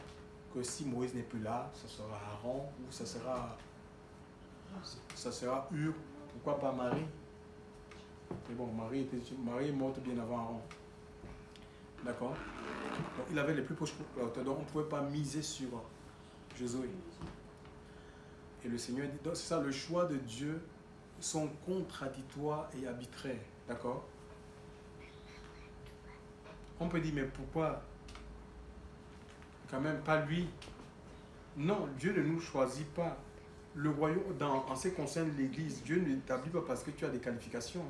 A: que si Moïse n'est plus là, ce sera Aaron ou ça sera Hur, pourquoi pas Marie? Mais bon, Marie est morte bien avant Aaron. D'accord? Donc, il avait les plus proches collaborateurs, donc on ne pouvait pas miser sur Josué. Et le Seigneur dit, donc c'est ça, le choix de Dieu sont contradictoires et arbitraires. D'accord? On peut dire, mais pourquoi quand même pas lui? Non, Dieu ne nous choisit pas. Le royaume, en ce qui concerne l'Église, Dieu ne l'établit pas parce que tu as des qualifications.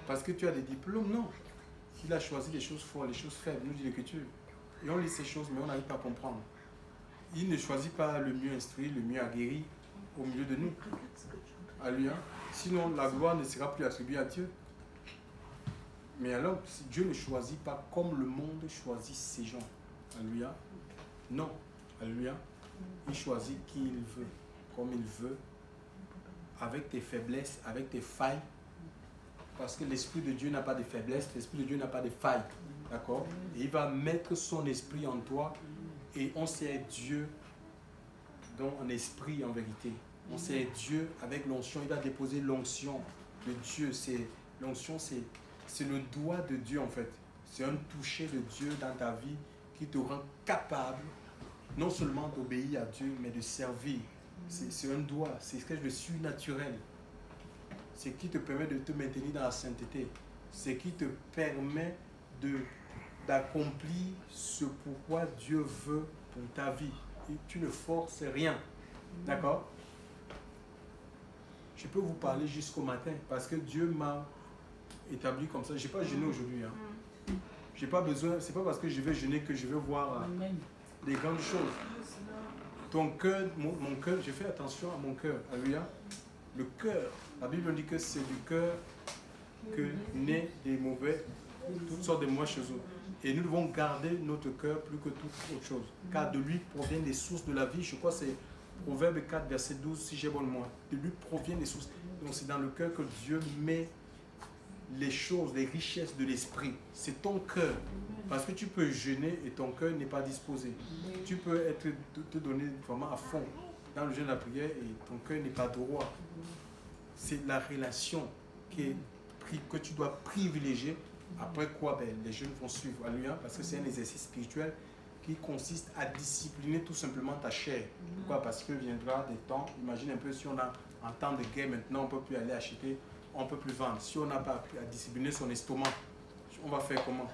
A: parce que tu as des diplômes, non. Il a choisi les choses fortes, les choses faibles, nous dit l'Écriture. Et on lit ces choses, mais on n'arrive pas à comprendre. Il ne choisit pas le mieux instruit, le mieux aguerri au milieu de nous. Alléluia. Sinon, la gloire ne sera plus attribuée à Dieu. Mais alors, si Dieu ne choisit pas comme le monde choisit ses gens. Alléluia. Non. Alléluia. Il choisit qui il veut, comme il veut, avec tes faiblesses, avec tes failles. Parce que l'Esprit de Dieu n'a pas de faiblesse, l'Esprit de Dieu n'a pas de failles. D'accord? Et il va mettre son esprit en toi. Et on sait Dieu dans un esprit en vérité. On sait Dieu avec l'onction. Il va déposer l'onction de Dieu. L'onction, c'est le doigt de Dieu en fait. C'est un toucher de Dieu dans ta vie qui te rend capable non seulement d'obéir à Dieu, mais de servir. C'est un doigt, c'est ce que je suis naturel. C'est qui te permet de te maintenir dans la sainteté. C'est qui te permet d'accomplir ce pourquoi Dieu veut pour ta vie. Et tu ne forces rien. D'accord? Je peux vous parler jusqu'au matin parce que Dieu m'a établi comme ça. Je n'ai pas jeûné aujourd'hui. Hein. J'ai pas besoin, c'est pas parce que je vais jeûner que je vais voir des grandes choses. Ton cœur, mon cœur, je fais attention à mon cœur. Alléluia. Le cœur, la Bible dit que c'est du cœur que naît des mauvais, toutes sortes de mauvaises choses. Et nous devons garder notre cœur plus que toute autre chose. Car de lui proviennent les sources de la vie. Je crois que c'est Proverbe 4, verset 12, si j'ai bon moi. De lui proviennent les sources. Donc c'est dans le cœur que Dieu met les choses, les richesses de l'esprit. C'est ton cœur. Parce que tu peux jeûner et ton cœur n'est pas disposé. Tu peux te donner vraiment à fond dans le jeûne de la prière et ton cœur n'est pas droit. C'est la relation que tu dois privilégier. Après quoi, les jeûnes vont suivre. Alléluia. Parce que c'est un exercice spirituel qui consiste à discipliner tout simplement ta chair. Pourquoi? Parce que viendra des temps, imagine un peu si on a en temps de guerre maintenant, on ne peut plus aller acheter, on ne peut plus vendre. Si on n'a pas appris à discipliner son estomac, on va faire comment?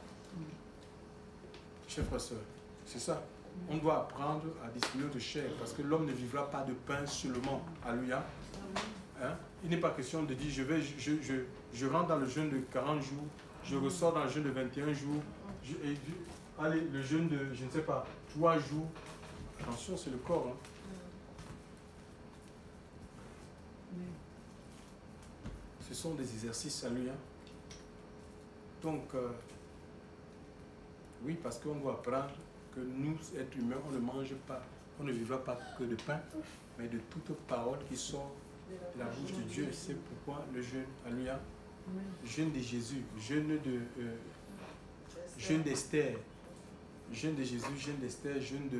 A: Chers frères et sœurs, c'est ça. On doit apprendre à discipliner notre chair parce que l'homme ne vivra pas de pain seulement. Alléluia. Hein? Il n'est pas question de dire je rentre dans le jeûne de 40 jours, je ressors dans le jeûne de 21 jours, allez, le jeûne de, je ne sais pas, 3 jours. Attention, c'est le corps. Hein. Ce sont des exercices, alléluia. Donc, oui, parce qu'on doit apprendre que nous, êtres humains, on ne mange pas, on ne vivra pas que de pain, mais de toute parole qui sort de la bouche de Dieu. C'est pourquoi le jeûne, alléluia, jeûne de Jésus, jeûne d'Esther, jeûne de Jésus, jeûne d'Esther, jeûne de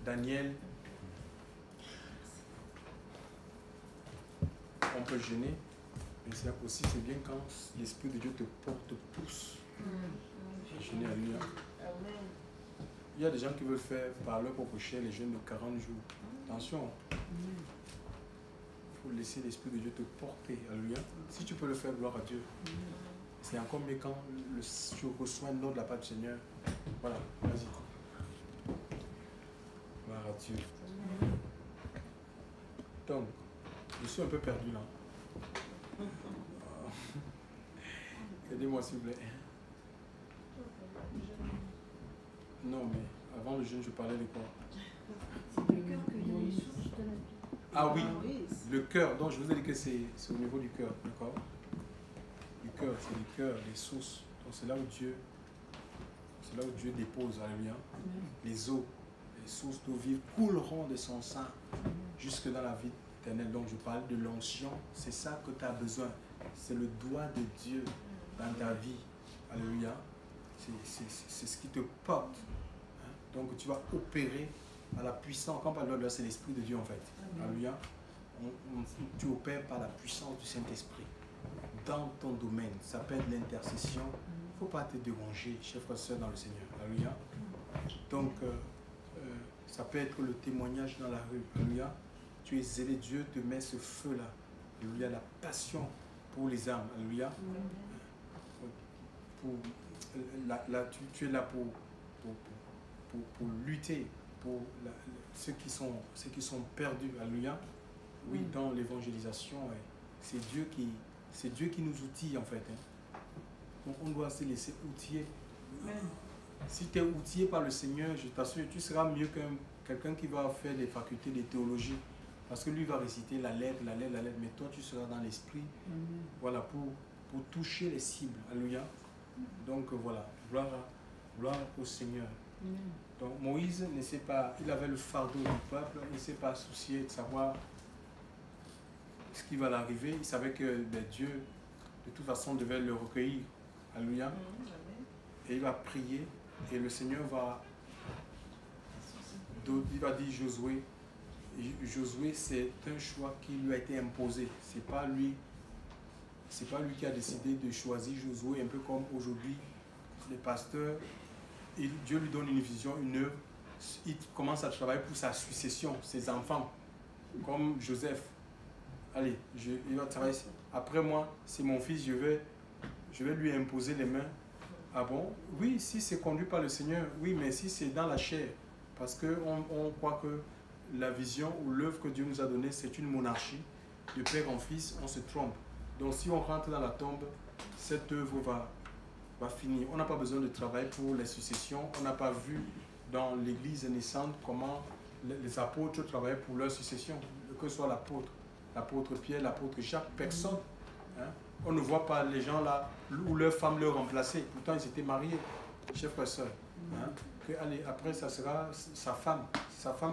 A: Daniel. On peut jeûner, mais c'est aussi c'est bien quand l'Esprit de Dieu te porte, te pousse. Jeûner, alléluia. Il y a des gens qui veulent faire par leur propre chair les jeûnes de 40 jours. Attention. Il faut laisser l'Esprit de Dieu te porter. Alléluia. Si tu peux le faire, gloire à Dieu. C'est encore mieux quand tu reçois un nom de la part du Seigneur. Voilà, vas-y. Gloire à Dieu. Donc, je suis un peu perdu là. Aidez-moi s'il vous plaît. Non, mais avant le jeûne, je parlais de quoi? Ah oui, le cœur. Donc je vous ai dit que c'est au niveau du cœur, d'accord? Du cœur, c'est le cœur, les sources. Donc c'est là où Dieu dépose, alléluia. Les eaux, les sources d'eau vive couleront de son sein jusque dans la vie éternelle. Donc je parle de l'onction. C'est ça que tu as besoin. C'est le doigt de Dieu dans ta vie, alléluia. C'est ce qui te porte. Hein? Donc tu vas opérer à la puissance. Quand on parle de là, c'est l'Esprit de Dieu en fait. Alléluia. Tu opères par la puissance du Saint-Esprit dans ton domaine. Ça peut être l'intercession. Il ne faut pas te déranger, chers frères et sœurs dans le Seigneur. Alléluia. Donc, ça peut être le témoignage dans la rue. Alléluia. Tu es zélé, Dieu te met ce feu-là. Alléluia. La passion pour les âmes. Alléluia. Tu es là pour lutter pour ceux qui sont perdus. Alléluia. Oui, dans l'évangélisation, c'est Dieu qui C'est Dieu qui nous outille en fait. Hein. Donc on doit se laisser outiller. Si tu es outillé par le Seigneur, je t'assure, tu seras mieux que quelqu'un qui va faire des facultés de théologie. Parce que lui va réciter la lettre, mais toi tu seras dans l'esprit, voilà, pour toucher les cibles. Alléluia. Donc voilà, gloire au Seigneur. Donc Moïse ne sait pas, il avait le fardeau du peuple, il ne s'est pas soucié de savoir ce qui va l'arriver. Il savait que Dieu, de toute façon, devait le recueillir. Alléluia. Et il va prier, et le Seigneur il va dire Josué. Josué, c'est un choix qui lui a été imposé. C'est pas lui qui a décidé de choisir Josué, un peu comme aujourd'hui les pasteurs. Dieu lui donne une vision, une œuvre. Il commence à travailler pour sa succession, ses enfants, comme Joseph. Allez, il va travailler. Après moi, c'est mon fils, je vais lui imposer les mains. Ah bon? Oui, si c'est conduit par le Seigneur, oui, mais si c'est dans la chair, parce qu'on croit que la vision ou l'œuvre que Dieu nous a donnée, c'est une monarchie. De père en fils, on se trompe. Donc si on rentre dans la tombe, cette œuvre va finir. On n'a pas besoin de travail pour les successions. On n'a pas vu dans l'église naissante comment les apôtres travaillaient pour leur succession. Que ce soit l'apôtre Pierre, l'apôtre Jacques, personne. Hein? On ne voit pas les gens là où leurs femmes leur remplaçaient. Pourtant, ils étaient mariés, chers frères et sœurs. Hein? Allez, après, ça sera sa femme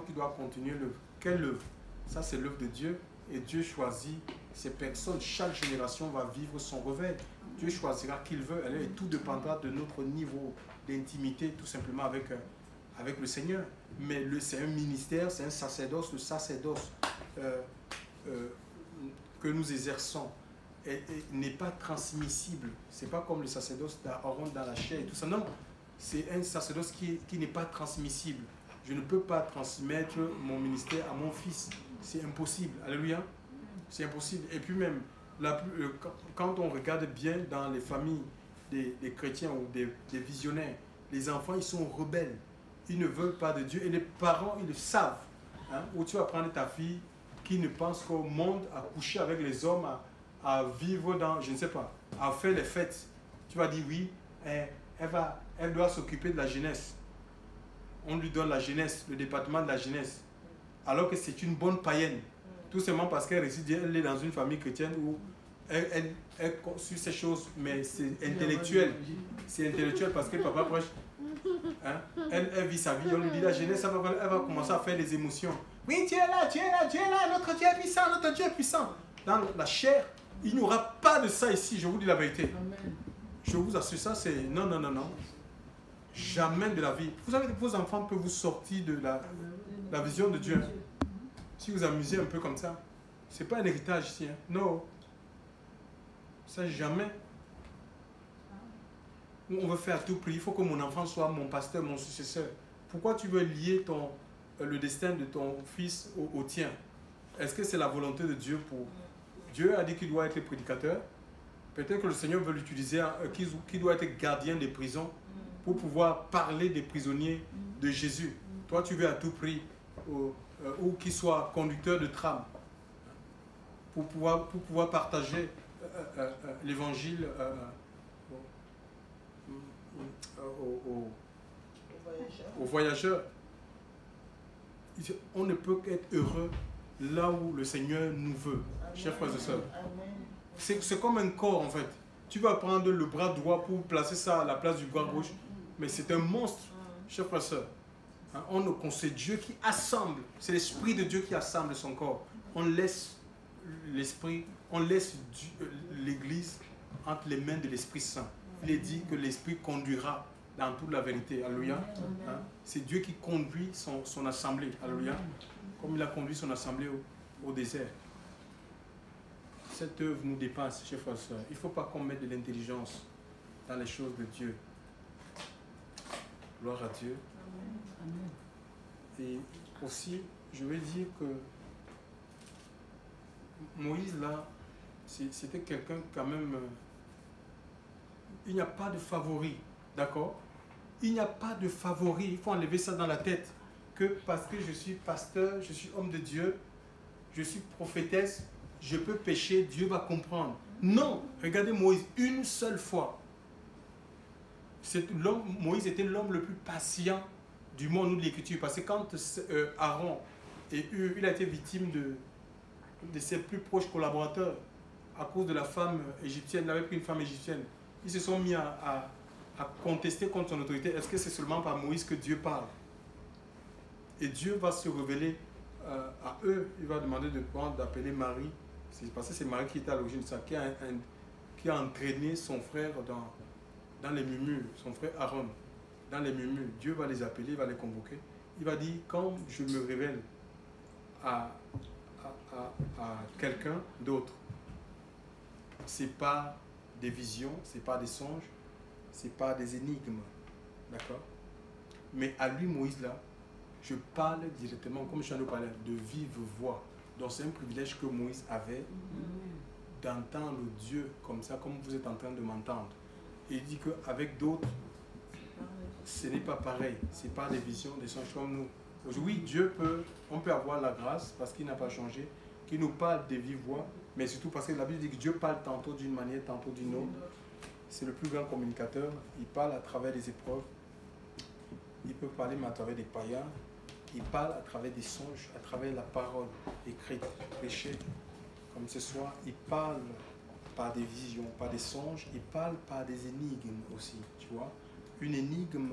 A: qui doit continuer l'œuvre. Quelle œuvre? Ça, c'est l'œuvre de Dieu. Et Dieu choisit ces personnes. Chaque génération va vivre son réveil. Dieu choisira qu'il veut. Et tout dépendra de notre niveau d'intimité, tout simplement avec le Seigneur. Mais c'est un ministère, c'est un sacerdoce. Le sacerdoce que nous exerçons n'est pas transmissible. Ce n'est pas comme le sacerdoce d'Aaron dans la chair et tout ça. Non, c'est un sacerdoce qui n'est pas transmissible. Je ne peux pas transmettre mon ministère à mon fils. C'est impossible. Alléluia. C'est impossible. Et puis même, quand on regarde bien dans les familles des chrétiens ou des visionnaires, les enfants, ils sont rebelles. Ils ne veulent pas de Dieu. Et les parents, ils le savent. Hein? Où tu vas prendre ta fille qui ne pense qu'au monde, à coucher avec les hommes, à vivre dans, je ne sais pas, à faire les fêtes. Tu vas dire oui, elle doit s'occuper de la jeunesse. On lui donne la jeunesse, le département de la jeunesse. Alors que c'est une bonne païenne. Tout simplement parce qu'elle réside, elle est dans une famille chrétienne où elle suit ces choses, mais c'est intellectuel. C'est intellectuel parce que papa prêche. Hein? Elle vit sa vie, on lui dit la jeunesse, elle va commencer à faire des émotions. Oui, Dieu est là, Dieu est là, Dieu est là, notre Dieu est puissant, notre Dieu est puissant. Dans la chair, il n'y aura pas de ça ici, je vous dis la vérité. Amen. Je vous assure, ça c'est non, non, non, non. Jamais de la vie. Vous savez que vos enfants peuvent vous sortir de la vision de Dieu. Si vous amusez un peu comme ça, ce n'est pas un héritage ici. Hein. Non. Ça, jamais. On veut faire à tout prix. Il faut que mon enfant soit mon pasteur, mon successeur. Pourquoi tu veux lier le destin de ton fils au tien? Est-ce que c'est la volonté de Dieu pour... Dieu a dit qu'il doit être prédicateur. Peut-être que le Seigneur veut l'utiliser, qu'il doit être gardien des prisons pour pouvoir parler des prisonniers de Jésus. Toi, tu veux à tout prix, ou qu'il soit conducteur de tram, pour pouvoir partager l'évangile aux voyageurs. On ne peut qu'être heureux là où le Seigneur nous veut, chers frères et sœurs. C'est comme un corps en fait. Tu vas prendre le bras droit pour placer ça à la place du bras gauche, mais c'est un monstre, chers frères et sœurs. C'est Dieu qui assemble, c'est l'Esprit de Dieu qui assemble son corps. On laisse l'Esprit, on laisse l'Église entre les mains de l'Esprit Saint. Il est dit que l'Esprit conduira dans toute la vérité. Alléluia. C'est Dieu qui conduit son assemblée. Alléluia. Comme il a conduit son assemblée au désert. Cette œuvre nous dépasse, chers frères et sœurs. Il ne faut pas qu'on mette de l'intelligence dans les choses de Dieu. Gloire à Dieu. Amen. Et aussi, je veux dire que Moïse, là, c'était quelqu'un quand même... il n'y a pas de favori, d'accord? Il n'y a pas de favori. Il faut enlever ça dans la tête. Que parce que je suis pasteur, je suis homme de Dieu, je suis prophétesse, je peux pécher, Dieu va comprendre. Non, regardez Moïse, une seule fois. Moïse était l'homme le plus patient du monde de l'Écriture. Parce que quand Aaron il a été victime de ses plus proches collaborateurs à cause de la femme égyptienne, il avait pris une femme égyptienne. Ils se sont mis à contester contre son autorité. Est-ce que c'est seulement par Moïse que Dieu parle? Et Dieu va se révéler à eux. Il va demander d'appeler Marie. C'est parce que c'est Marie qui était à l'origine de ça, qui a entraîné son frère dans les murmures, son frère Aaron, dans les murmures. Dieu va les appeler, il va les convoquer. Il va dire, quand je me révèle à quelqu'un d'autre, c'est pas des visions, c'est pas des songes, c'est pas des énigmes, d'accord? Mais à lui, Moïse, là, je parle directement, comme je viens de parler, de vive voix. Donc c'est un privilège que Moïse avait d'entendre Dieu comme ça, comme vous êtes en train de m'entendre. Et il dit qu'avec d'autres, ce n'est pas pareil. Ce n'est pas des visions, des songes comme nous. Aujourd'hui, on peut avoir la grâce parce qu'il n'a pas changé, qu'il nous parle de vive voix, mais surtout parce que la Bible dit que Dieu parle tantôt d'une manière, tantôt d'une autre. C'est le plus grand communicateur. Il parle à travers des épreuves. Il peut parler mais à travers des païens. Il parle à travers des songes, à travers la parole écrite, prêchée. Comme ce soir, il parle par des visions, par des songes. Il parle par des énigmes aussi, tu vois. Une énigme,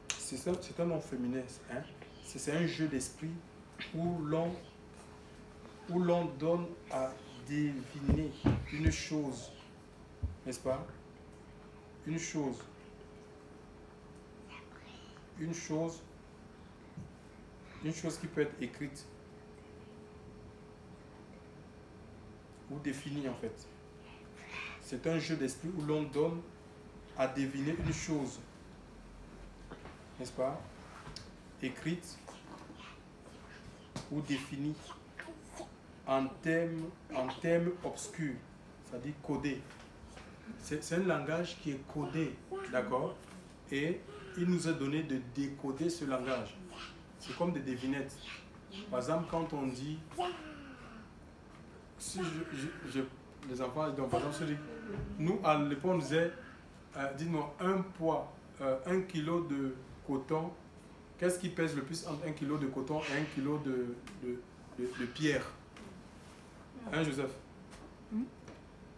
A: c'est un nom féminin. Hein? C'est un jeu d'esprit où l'on donne à deviner une chose, n'est-ce pas? Une chose qui peut être écrite ou définie en fait. C'est un jeu d'esprit où l'on donne à deviner une chose, n'est-ce pas? Écrite ou définie en termes obscurs, c'est-à-dire codé. C'est un langage qui est codé, d'accord? Et il nous a donné de décoder ce langage. C'est comme des devinettes. Par exemple, quand on dit, si les enfants, donc par exemple, nous à l'époque on disait, dis-moi, un poids, 1 kilo de coton, qu'est-ce qui pèse le plus entre 1 kilo de coton et 1 kilo de pierre? Hein, Joseph?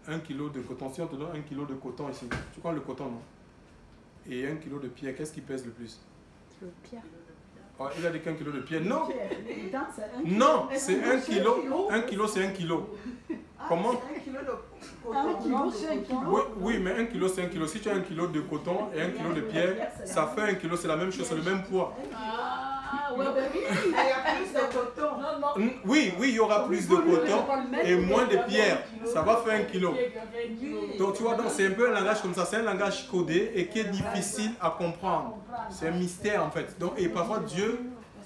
A: 1 kilo de coton, si on te donne 1 kilo de coton ici, tu prends le coton, non? Et 1 kilo de pierre, qu'est-ce qui pèse le plus?
B: Le pierre.
A: Oh, il a dit qu'un kilo de pierre. Non!
B: Non,
A: c'est 1 kilo. 1 kilo, c'est 1 kilo. Comment?
D: 1 kilo de coton.
B: 1 kilo, c'est 1 kilo.
A: Oui, mais 1 kilo, c'est 1 kilo. Si tu as 1 kilo de coton et 1 kilo de pierre, ça fait 1 kilo, c'est la même chose, c'est le même poids.
B: Ah, ouais,
D: Il y a plus de coton.
B: Non, non.
A: Oui, il y aura plus de coton et moins de pierre. Ça va faire 1 kilo. Donc tu vois, c'est un peu un langage comme ça. C'est un langage codé et qui est difficile à comprendre. C'est un mystère en fait. Donc, et parfois Dieu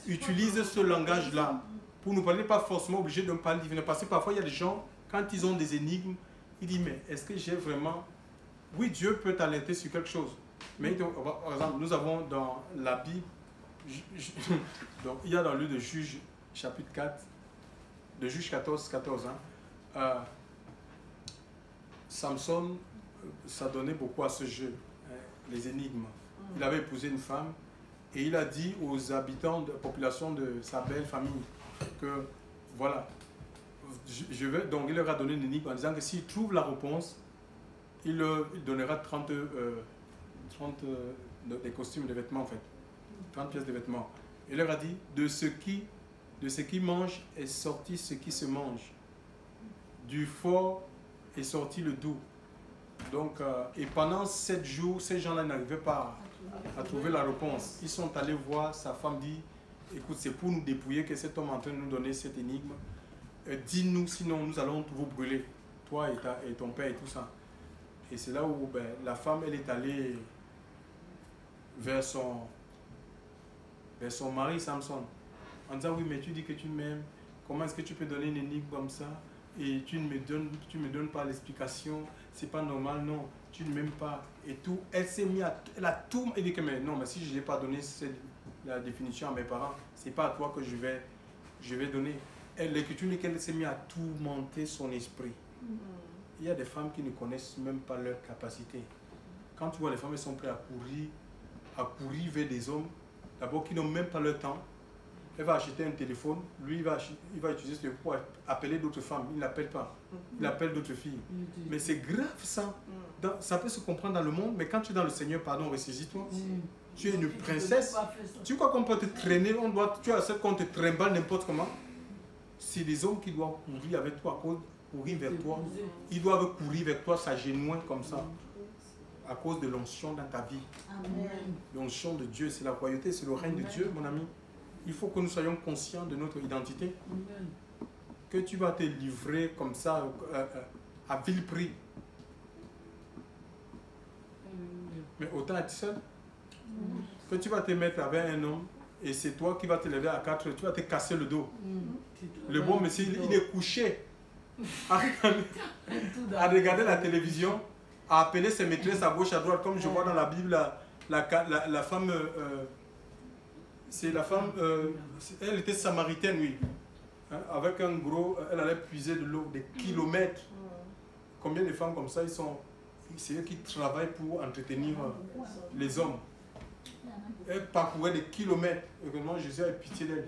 A: utilise ce langage-là pour nous parler, pas forcément obligé de me parler divin. Parce que parfois il y a des gens, quand ils ont des énigmes, ils disent mais est-ce que j'ai vraiment... Oui, Dieu peut t'alerter sur quelque chose. Mais donc, par exemple, nous avons dans la Bible, donc il y a dans le livre de Juges, chapitre 4, de Juges 14, hein, Samson, ça donnait beaucoup à ce jeu, hein, les énigmes. Il avait épousé une femme et il a dit aux habitants de la population de sa belle famille que voilà, donc il leur a donné une énigme en disant que s'il trouve la réponse, il donnera 30 des costumes, des vêtements en fait, 30 pièces de vêtements. Il leur a dit de ce qui mange est sorti ce qui se mange, du fort est sorti le doux. Donc, et pendant 7 jours, ces gens-là n'arrivaient pas à trouver la réponse. Ils sont allés voir, sa femme dit, écoute, c'est pour nous dépouiller que cet homme est en train de nous donner cette énigme. Dis-nous, sinon nous allons vous brûler, toi et ton père et tout ça. Et c'est là où la femme, elle est allée vers son mari Samson, en disant, oui, mais tu dis que tu m'aimes, comment est-ce que tu peux donner une énigme comme ça? Et tu ne me donnes pas l'explication, c'est pas normal, non, tu ne m'aimes pas, et tout. Elle s'est mise elle a tout, elle dit que mais non, mais si je n'ai pas donné la définition à mes parents, c'est pas à toi que je vais donner. L'écriture dit qu'elle s'est mise à tourmenter son esprit. il y a des femmes qui ne connaissent même pas leurs capacités. Quand tu vois les femmes, elles sont prêtes à courir vers des hommes, d'abord qui n'ont même pas leur temps. Elle va acheter un téléphone, lui il va utiliser ce téléphone pour appeler d'autres femmes. Il n'appelle pas, il appelle d'autres filles. Mais c'est grave ça. Ça peut se comprendre dans le monde, mais quand tu es dans le Seigneur, pardon, ressaisis-toi. Tu es une princesse. Tu crois qu'on peut te traîner, tu acceptes qu'on te trimballe n'importe comment. C'est des hommes qui doivent courir avec toi, courir vers toi. Ils doivent courir vers toi, s'agenouiller comme ça. À cause de l'onction dans ta vie. L'onction de Dieu, c'est la royauté, c'est le règne de Dieu, mon ami. Il faut que nous soyons conscients de notre identité. Que tu vas te livrer comme ça à vil prix. Mais autant être seul. Que tu vas te mettre avec un homme et c'est toi qui vas te lever à 4 heures, tu vas te casser le dos. Le bon monsieur, il est couché à regarder la télévision, à appeler ses maîtresses à gauche, à droite, comme je vois dans la Bible, la femme, c'est la femme, elle était samaritaine, oui. Hein, avec un gros, elle allait puiser de l'eau, des kilomètres. Combien de femmes comme ça, c'est eux qui travaillent pour entretenir les hommes. Elle parcourait des kilomètres. Heureusement, Jésus a eu pitié d'elle.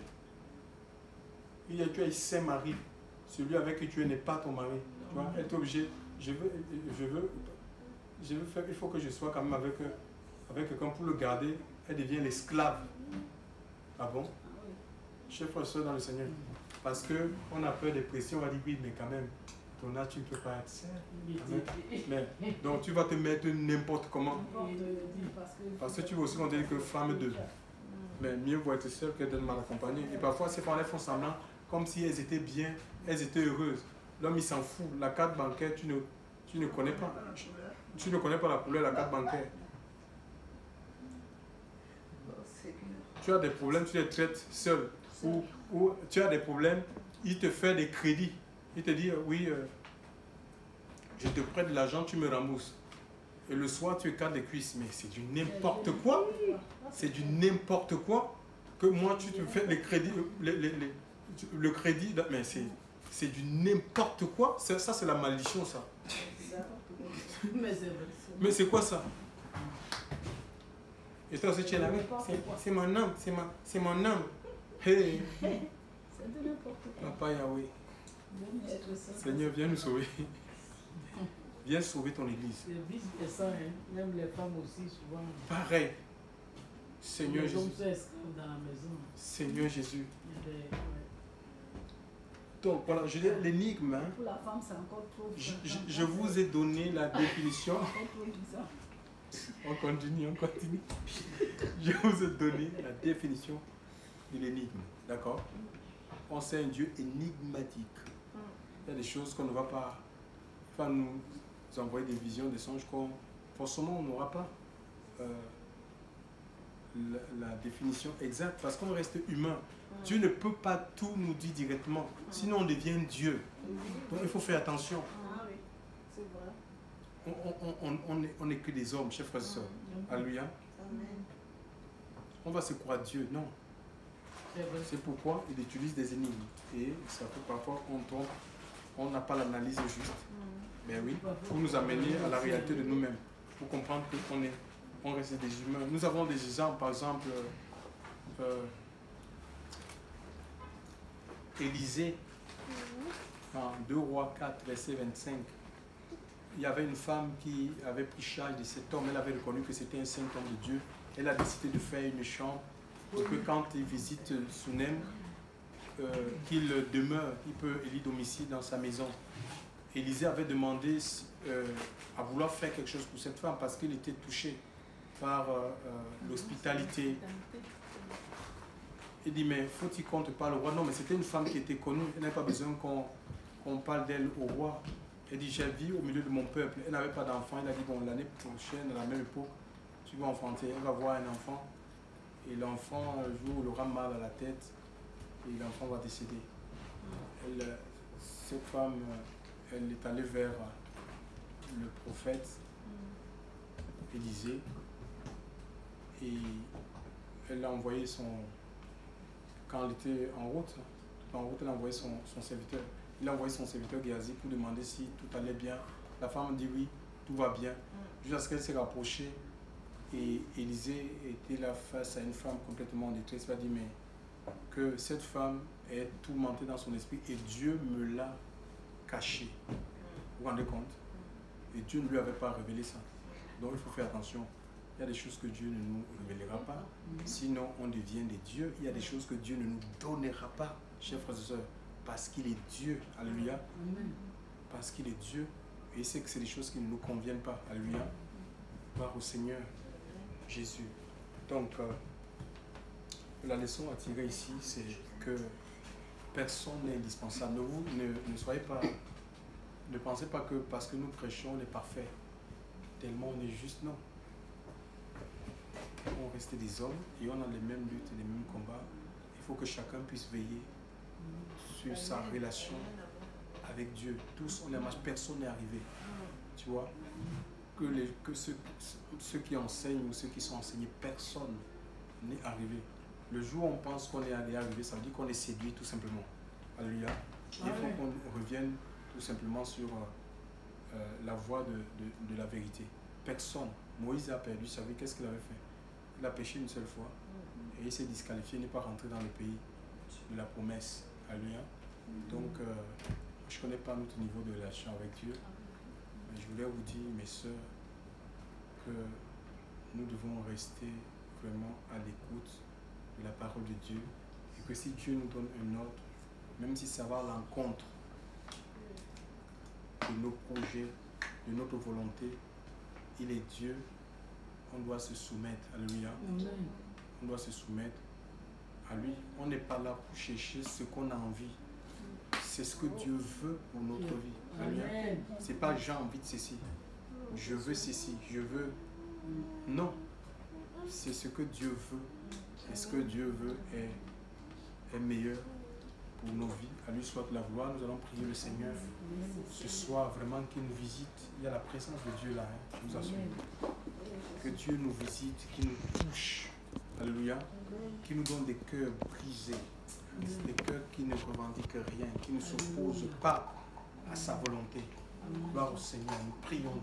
A: Il a dit, tu as un saint mari. Celui avec qui tu es n'est pas ton mari. Tu vois, elle est obligée. Je veux faire, il faut que je sois quand même avec quelqu'un pour le garder. Elle devient l'esclave. Ah bon? Chers frères et sœurs dans le Seigneur. Parce qu'on a peur des pressions, on va dire oui, mais quand même, ton âge, tu ne peux pas être seul. Mais, donc tu vas te mettre n'importe comment. Parce que tu veux aussi qu'on dise que femme de. Mais mieux vaut être seule que d'être mal accompagnée. Et parfois, ces femmes font semblant comme si elles étaient bien, elles étaient heureuses. L'homme, il s'en fout. La carte bancaire, tu ne connais pas. Tu ne connais pas la couleur de la carte bancaire. Tu as des problèmes, tu les traites seul. Ou tu as des problèmes, il te fait des crédits. Il te dit, oui, je te prête de l'argent, tu me rembourses. Et le soir, tu écartes les cuisses. Mais c'est du n'importe quoi. C'est du n'importe quoi. Que moi, tu te fais les crédits, le crédit, mais c'est du n'importe quoi. Ça, c'est la malédiction, ça. Mais c'est quoi ça? Et toi aussi, tu es là, c'est mon âme, c'est mon âme. Hey.
B: C'est de n'importe quoi.
A: Papa Yahweh. Seigneur, viens nous sauver. Viens sauver ton église.
E: C'est vice-versa, hein. Même les femmes aussi, souvent.
A: Pareil. Seigneur Jésus.
E: Les hommes sont esclaves dans la maison.
A: Seigneur Jésus. Donc voilà, je dis l'énigme. Hein.
B: Pour la femme, c'est encore trop.
A: Je vous ai donné la définition. On continue. Je vous ai donné la définition de l'énigme. D'accord? On sait un Dieu énigmatique. Il y a des choses qu'on ne va pas nous envoyer des visions, des songes qu'on forcément on n'aura pas la définition exacte parce qu'on reste humain. Dieu ne peut pas tout nous dire directement, sinon on devient Dieu. Donc il faut faire attention. On n'est que des hommes, chers frères et sœurs. Alléluia. On va se croire Dieu, non. C'est pourquoi il utilise des énigmes. Et ça fait parfois qu'on trompe, on n'a pas l'analyse juste. Mais oui, pour nous amener à la réalité de nous-mêmes, pour comprendre qu'on reste des humains. Nous avons des exemples, par exemple, Élisée, en 2 Rois 4, verset 25. Il y avait une femme qui avait pris charge de cet homme, elle avait reconnu que c'était un saint homme de Dieu. Elle a décidé de faire une chambre pour que quand il visite Sunem, qu'il demeure, il peut élire domicile dans sa maison. Élisée avait demandé à vouloir faire quelque chose pour cette femme parce qu'il était touché par l'hospitalité. Il dit, mais faut-il qu'on te parle au roi? Non, mais c'était une femme qui était connue, elle n'a pas besoin qu'on parle d'elle au roi. Elle dit, j'ai vécu au milieu de mon peuple. Elle n'avait pas d'enfant. Elle a dit, bon, l'année prochaine, à la même époque, tu vas enfanter. Elle va voir un enfant. Et l'enfant, un jour, il aura mal à la tête. Et l'enfant va décéder. Cette femme, elle est allée vers le prophète Élisée. Et elle a envoyé quand elle était en route, elle a envoyé son serviteur. Il a envoyé son serviteur Géasi pour demander si tout allait bien La femme dit oui, tout va bien. Jusqu'à ce qu'elle s'est rapprochée et Élisée était là face à une femme complètement en détresse. Elle a dit mais que cette femme est tourmentée dans son esprit et Dieu me l'a cachée. Vous vous rendez compte? Et Dieu ne lui avait pas révélé ça. Donc il faut faire attention. Il y a des choses que Dieu ne nous révélera pas. Sinon, on devient des dieux. Il y a des choses que Dieu ne nous donnera pas, chers frères et sœurs, parce qu'il est Dieu. Alléluia. Parce qu'il est Dieu. Et c'est que c'est des choses qui ne nous conviennent pas. Alléluia. Gloire au Seigneur Jésus. Donc, la leçon à tirer ici, c'est que personne n'est indispensable. Ne soyez pas... Ne pensez pas que parce que nous prêchons, on est parfait. Tellement on est juste, non. On reste des hommes et on a les mêmes luttes, les mêmes combats. Il faut que chacun puisse veiller sur sa relation avec Dieu. Tous, on est marche, personne n'est arrivé. Tu vois, que ceux qui enseignent ou ceux qui sont enseignés, personne n'est arrivé. Le jour où on pense qu'on est arrivé, ça veut dire qu'on est séduit tout simplement. Alléluia. Il faut qu'on revienne tout simplement sur la voie de la vérité. Personne. Moïse a perdu sa vie. Qu'est-ce qu'il avait fait? Il a péché une seule fois et il s'est disqualifié, il n'est pas rentré dans le pays de la promesse. Alléluia. Donc, je ne connais pas notre niveau de relation avec Dieu, mais je voulais vous dire, mes sœurs, que nous devons rester vraiment à l'écoute de la parole de Dieu et que si Dieu nous donne un ordre, même si ça va à l'encontre de nos projets, de notre volonté, il est Dieu, on doit se soumettre. Alléluia. On doit se soumettre à lui. On n'est pas là pour chercher ce qu'on a envie. C'est ce que Dieu veut pour notre vie. Alléluia. C'est pas j'ai envie de ceci. Je veux ceci. Je veux. Non. C'est ce que Dieu veut. Et ce que Dieu veut est meilleur pour nos vies. À lui soit la gloire. Nous allons prier le Seigneur ce soir, vraiment qu'il nous visite. Il y a la présence de Dieu là, hein, je vous assure. Que Dieu nous visite, qu'il nous touche. Alléluia. Qu'il nous donne des cœurs brisés. Des cœurs qui ne revendiquent rien, qui ne s'opposent pas à sa volonté. Gloire au Seigneur. Nous prions Dieu.